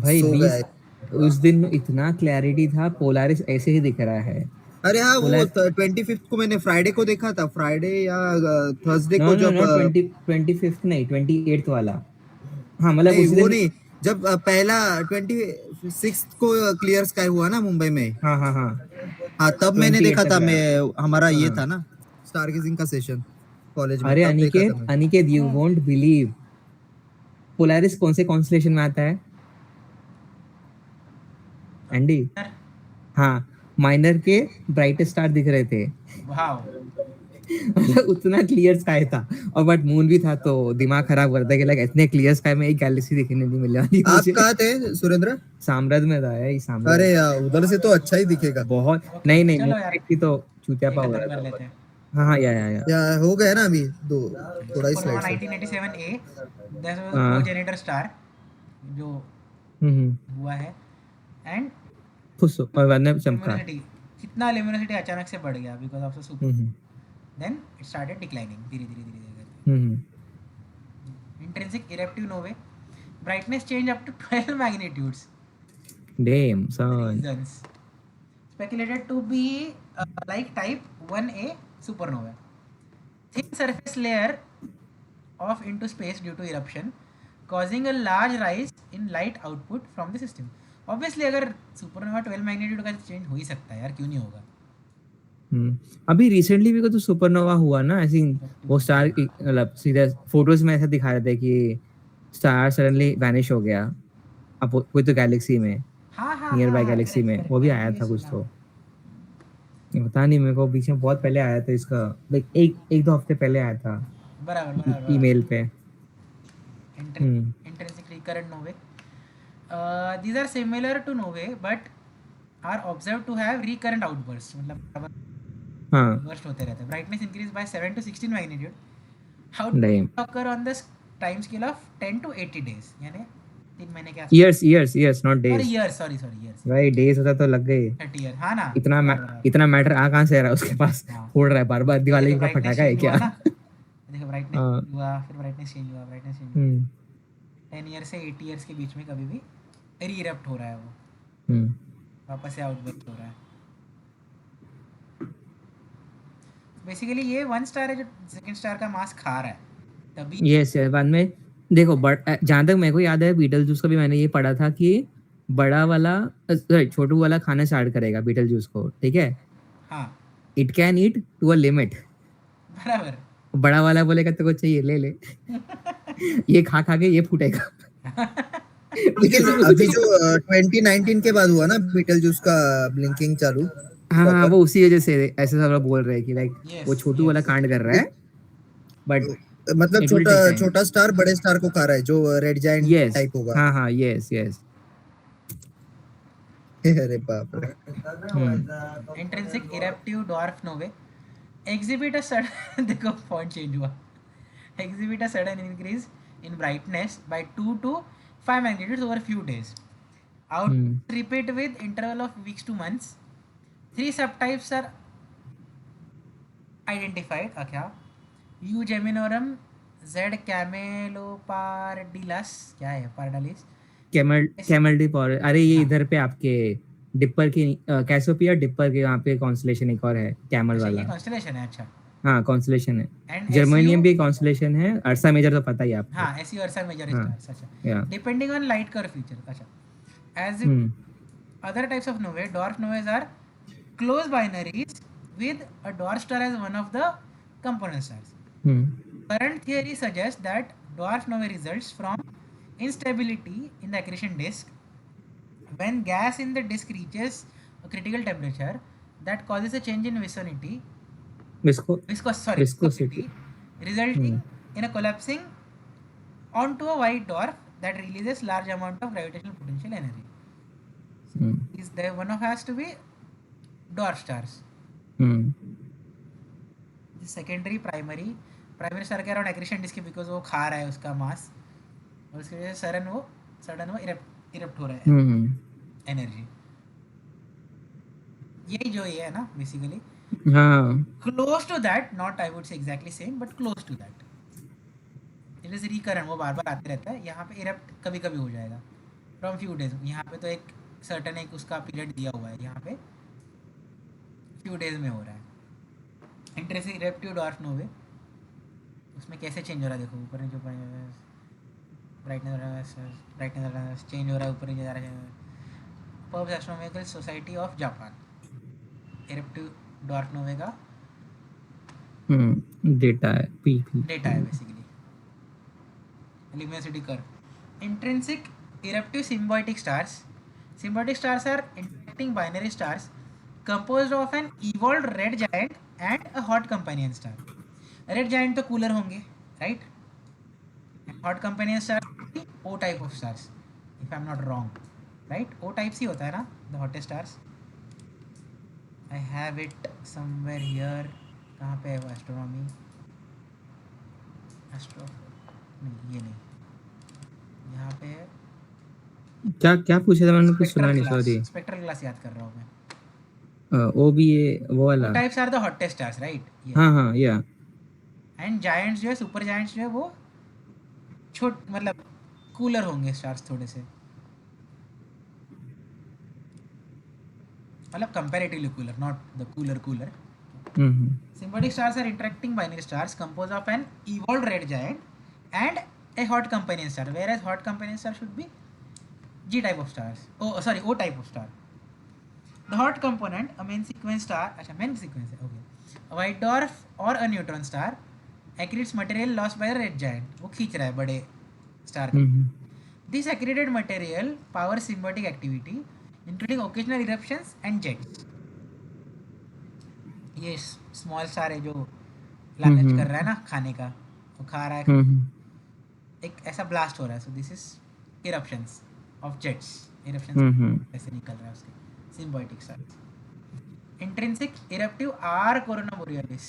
भाई सो 20 गया. उस दिन इतना क्लैरिटी था, पोलारिस ऐसे ही दिख रहा है. अरे हाँ, वो पोलार 25th को मैंने फ्राइडे को देखा था, फ्राइडे या थर्सडे नो को, नो जब नो 25th नहीं, 28th वाला. हाँ मतलब नहीं उस वो दिन. नहीं, जब पहला 26 को क्लियर स्काई हुआ ना मुंबई में. हाँ हाँ हाँ, हाँ, तब मैंने 28 देखा तक था. रहा. मैं हमारा ये हाँ. था ना स्टारगेजिंग का सेशन कॉलेज में, अरे तब देखा था मैंने. Aniket you won't believe, Polaris कौन से कॉन्स्टेलेशन में आता है एंडी? हाँ, माइनर के ब्राइटेस्ट स्टार दिख रहे थे. वाओ. मतलब उतना क्लियर स्काई था, और बट मून भी था, तो दिमाग खराब करता है कि लाइक इतने क्लियर स्काई में एक गैलेक्सी देखने नहीं मिलने वाली आप मुझे. कहाँ थे सुरेंद्र? साम्राज्य में था ये साम्राज्य. अरे यार, उधर से तो अच्छा ही दिखेगा. बहुत नहीं नहीं, चलो यार, मुंबई की तो चूतिया पा हो खत्म रहा कर था. लेते हैं. हाँ हाँ या या हो गया ना अभी दो थोड़ा ही Supernova slide. 1987A, that was a हाँ. progenitor star जो हुआ है. एंड खुश हो और बाद में चमका. luminosity, कितना luminosity अचानक से बढ़ गया because of the super. Then it started declining धीरे धीरे. Intrinsic eruptive novae, brightness change up to 12 magnitudes. Damn son. Reasons speculated to be like type 1A supernova. Thin surface layer off into space due to eruption, causing a large rise in light output from the system. Obviously अगर supernova 12 magnitude का change हो ही सकता है यार, क्यों नहीं होगा. अभी रिसेंटली भी तो सुपरनोवा हुआ ना, आई थिंक वो स्टार मतलब सीधा फोटोज में ऐसा दिखा रहे थे कि स्टार सडनली वैनिश हो गया अब कोई तो गैलेक्सी में, हाँ नियर बाय हाँ गैलेक्सी में correct, वो भी मैंने आया भी था कुछ सुना. तो. पता नहीं मेरे को, बीच में बहुत पहले आया था इसका, लाइक एक दो हफ्ते पहले आया था बराबर. ईमेल पे. Intrinsic recurrent novae. These are similar to novae but are observed to have recurrent outbursts. मतलब हाँ burst होते रहते हैं. Brightness increase by 7 to 16 magnitude. Damn. Outbursts occur on the time scale of 10 to 80 days. यानी 3 महीने के आसपास. years not days. Sorry years. भाई डेज होता तो लग गए. 30 years. हाँ ना. इतना मैटर आ कहाँ से रहा है उसके पास. हाँ. फोड़ रहा है बार बार, दिवाली का brightness पटाखा है change क्या. हुआ ना. देखो brightness हाँ. हुआ, फिर brightness change हुआ. 10 years से 80 years के बीच में कभी भी री-इरप्ट हो रहा है वो, वापस से आउटबर्स्ट हो रहा है. बेसिकली ये 1 स्टार है जो सेकंड स्टार का मास खा रहा है तभी. यस बाद में देखो, बट जहाँ तक मेरे को याद है बीटल जूस का भी मैंने ये पढ़ा था कि बड़ा वाला छोटू वाला खाना स्टार्ट करेगा बीटल जूस को, ठीक है. हाँ it can eat to a limit. बराबर. बड़ा वाला बोलेगा तेरे को चाहिए ले ले. ये खा के ये फूटेगा. लेकिन अभी जो 2019 के बाद हुआ ना बीटल जूस का ब्लिंकिंग चालू. हाँ वो उसी वजह से ऐसे सब लोग बोल रहे हैं कि लाइक Yes, वो छोटू वाला कांड कर रहा है, बट मतलब It will take time. छोटा स्टार बड़े स्टार को खा रहा है जो रेड जायंट यस टाइप होगा. हाँ यस. अरे बाप रे. Intrinsic eruptive dwarf no way exhibit a sudden देखो पॉइंट चेंज हुआ. exhibit a sudden increase in brightness by 2 to 5 magnitudes over few days. Repeat with interval of weeks to months. 3 subtypes are identified. क्या U geminorum, Z camelopardilus, क्या है pardalis, camel dip. और अरे ये इधर पे आपके डिपर की कैसोपिया डिपर के वहाँ पे कॉन्स्टलेशन एक और है कैमल अच्छा वाला. ये constellation है. अच्छा हाँ कॉन्स्टलेशन है. And जर्मेनियम SU भी कॉन्स्टलेशन है. अर्सा मेजर तो पता ही है आपको. हाँ SU Ursa major हाँ. stars. अच्छा या depending on light curve feature. अच्छा as other types of novae, dwarf novae are close binaries with a dwarf star as one of the component stars. Current theory suggests that dwarf novae results from instability in the accretion disk when gas in the disk reaches a critical temperature that causes a change in viscosity resulting in a collapsing onto a white dwarf that releases large amount of gravitational potential energy. Is there one of has to be dwarf stars. The secondary primary star के around accretion disc because वो खा रहा है उसका मास और उसकी वजह से सडन वो इरप्ट हो रहा है एनर्जी. यही जो ये है ना basically close to that, not I would say exactly same but close to that. It is recurrent, वो बार बार आते रहता है. यहाँ पे इरप्ट कभी कभी हो जाएगा फ्रॉम फ्यू डेज. यहाँ पे तो एक सर्टन एक उसका पीरियड दिया हुआ है, यहाँ पे फ्यू डेज में हो रहा है. इंटरेस्टिंग इरप्टिव डॉर्फ नोवे उसमें कैसे चेंज हो रहा है देखो. ऊपर नीचे ब्राइटनेस चेंज हो रहा है, ऊपर नीचे जा रहा है. पर्ब्स astronomical society of Japan eruptive dwarf novae का डेटा है basically. luminosity curve. Intrinsic eruptive symbiotic stars. Symbiotic stars are interacting binary stars composed of an evolved red giant and a hot companion star. Red giant तो cooler होंगे, right? Hot companion star O type of stars, if I'm not wrong, right? O types ही होता है ना, the hottest stars. I have it somewhere here. कहाँ पे है वो astronomy? नहीं ये नहीं, यहाँ पे क्या पूछा था मैंने, कुछ सुना नहीं. सॉरी स्पेक्ट्रल क्लास याद कर रहा हूँ मैं. वो भी ये वो वाला types are the hottest stars, right? हाँ या. एंड जायंट्स जो है, सुपर जायंट्स जो है वो मतलब कूलर होंगे स्टार्स थोड़े से, मतलब comparatively cooler, not the cooler. Symbiotic stars are interacting binary stars composed of an evolved red giant and a hot companion star, whereas hot companion star should be G type of stars. Oh, sorry, O type of star. The hot component, a main sequence star, अच्छा main sequence है, okay. A white dwarf or a neutron star accretes material lost by a red giant. वो खींच रहा है बड़े star को. This accreted material powers symbiotic activity, including occasional eruptions and jets. ये small star है जो लालच कर रहा है ना खाने का, वो खा रहा है, एक ऐसा blast हो रहा है. So this is eruptions of jets. Eruptions ऐसे निकल रहा है उसके. Symbiotic stars. Intrinsic eruptive R corona borealis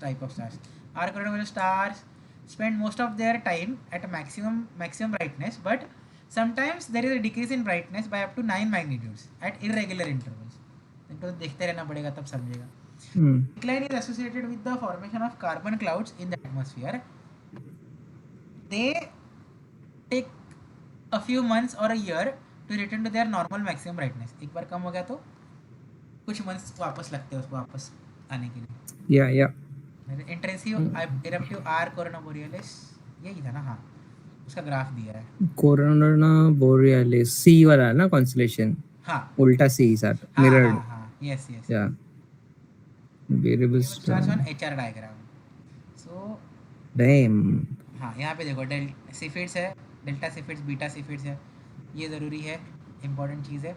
type of stars. R corona borealis stars spend most of their time at maximum brightness, but sometimes there is a decrease in brightness by up to 9 magnitudes at irregular intervals. इनको देखते रहना पड़ेगा तब समझेगा. Decline is associated with the formation of carbon clouds in the atmosphere. They take a few months or a year to return to their normal maximum brightness. एक बार कम हो गया तो कुछ months वापस लगते हैं उसको वापस आने के लिए. या इंटेंसिव इरप्टिव आर कोरोना बोरियलिस यही था ना. हाँ, उसका ग्राफ दिया है. कोरोना बोरियलिस सी वाला है ना कॉन्स्टेलेशन. हाँ, उल्टा सी सर मिरर्ड. हाँ, यस. या variable stars star. On HR diagram. So damn. हाँ, यहाँ पे देखो सिफिड्स है, डेल्टा सिफिड्स, बीटा सिफिड्स है. ये ज़रूरी है, इंपॉर्टेंट चीज़ है.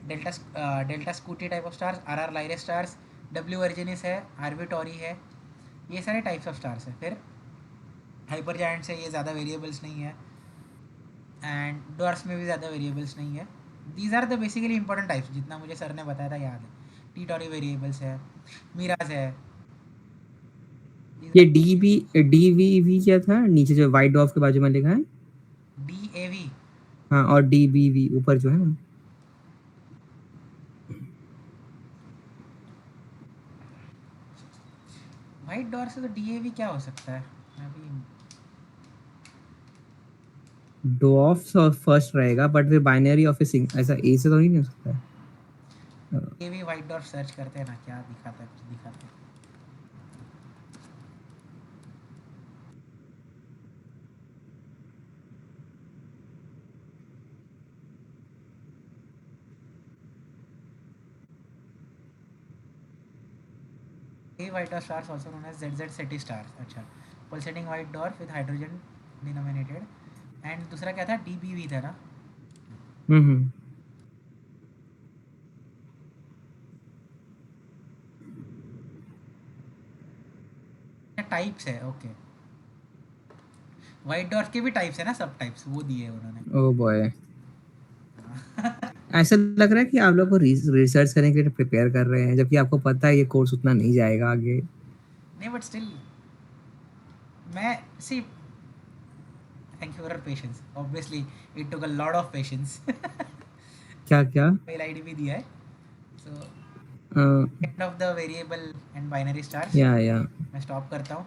Delta Scuti type of stars, R Lyrae stars, W Virginis है, आरबी टॉरी है. ये सारे टाइप्स ऑफ स्टार्स है. फिर हाइपर जायंट्स है, ये ज़्यादा वेरिएबल्स नहीं है. एंड डॉर्स में भी ज़्यादा वेरिएबल्स नहीं है. These are the basically important types, जितना मुझे सर ने बताया था याद है. टी टॉरी वेरिएबल्स है, मीराज है. ये डीवीवी क्या था नीचे जो वाइट डॉर्फ के बाजू में लिखा है. DAV. हाँ, और डीबीवी ऊपर जो है ना. वाइट डॉर्फ से तो DAV क्या हो सकता है अभी. डॉर्फ फर्स्ट रहेगा बट फिर बाइनरी ऑफ ऐसा ए से तो नहीं हो सकता है. DAV वाइट डॉर्फ सर्च करते हैं ना, क्या दिखाता है, कुछ दिखाते हैं. White dwarf stars also known as ZZ Ceti stars. अच्छा, pulsating white dwarf with hydrogen denominated. And दूसरा क्या था, DBV था ना. टाइप्स है. ओके, व्हाइट डॉर्फ के भी टाइप्स है ना, सब टाइप्स वो दिए उन्होंने. Oh boy. ऐसा लग रहा है कि आप लोग को रिसर्च करने के लिए प्रिपेयर कर रहे हैं, जबकि आपको पता है ये कोर्स उतना नहीं जाएगा आगे. नहीं, बट स्टिल मैं see thank you for your patience. Obviously it took a lot of patience. क्या मेल आईडी भी दिया है. So end of the variable and binary stars. या मैं स्टॉप करता हूँ.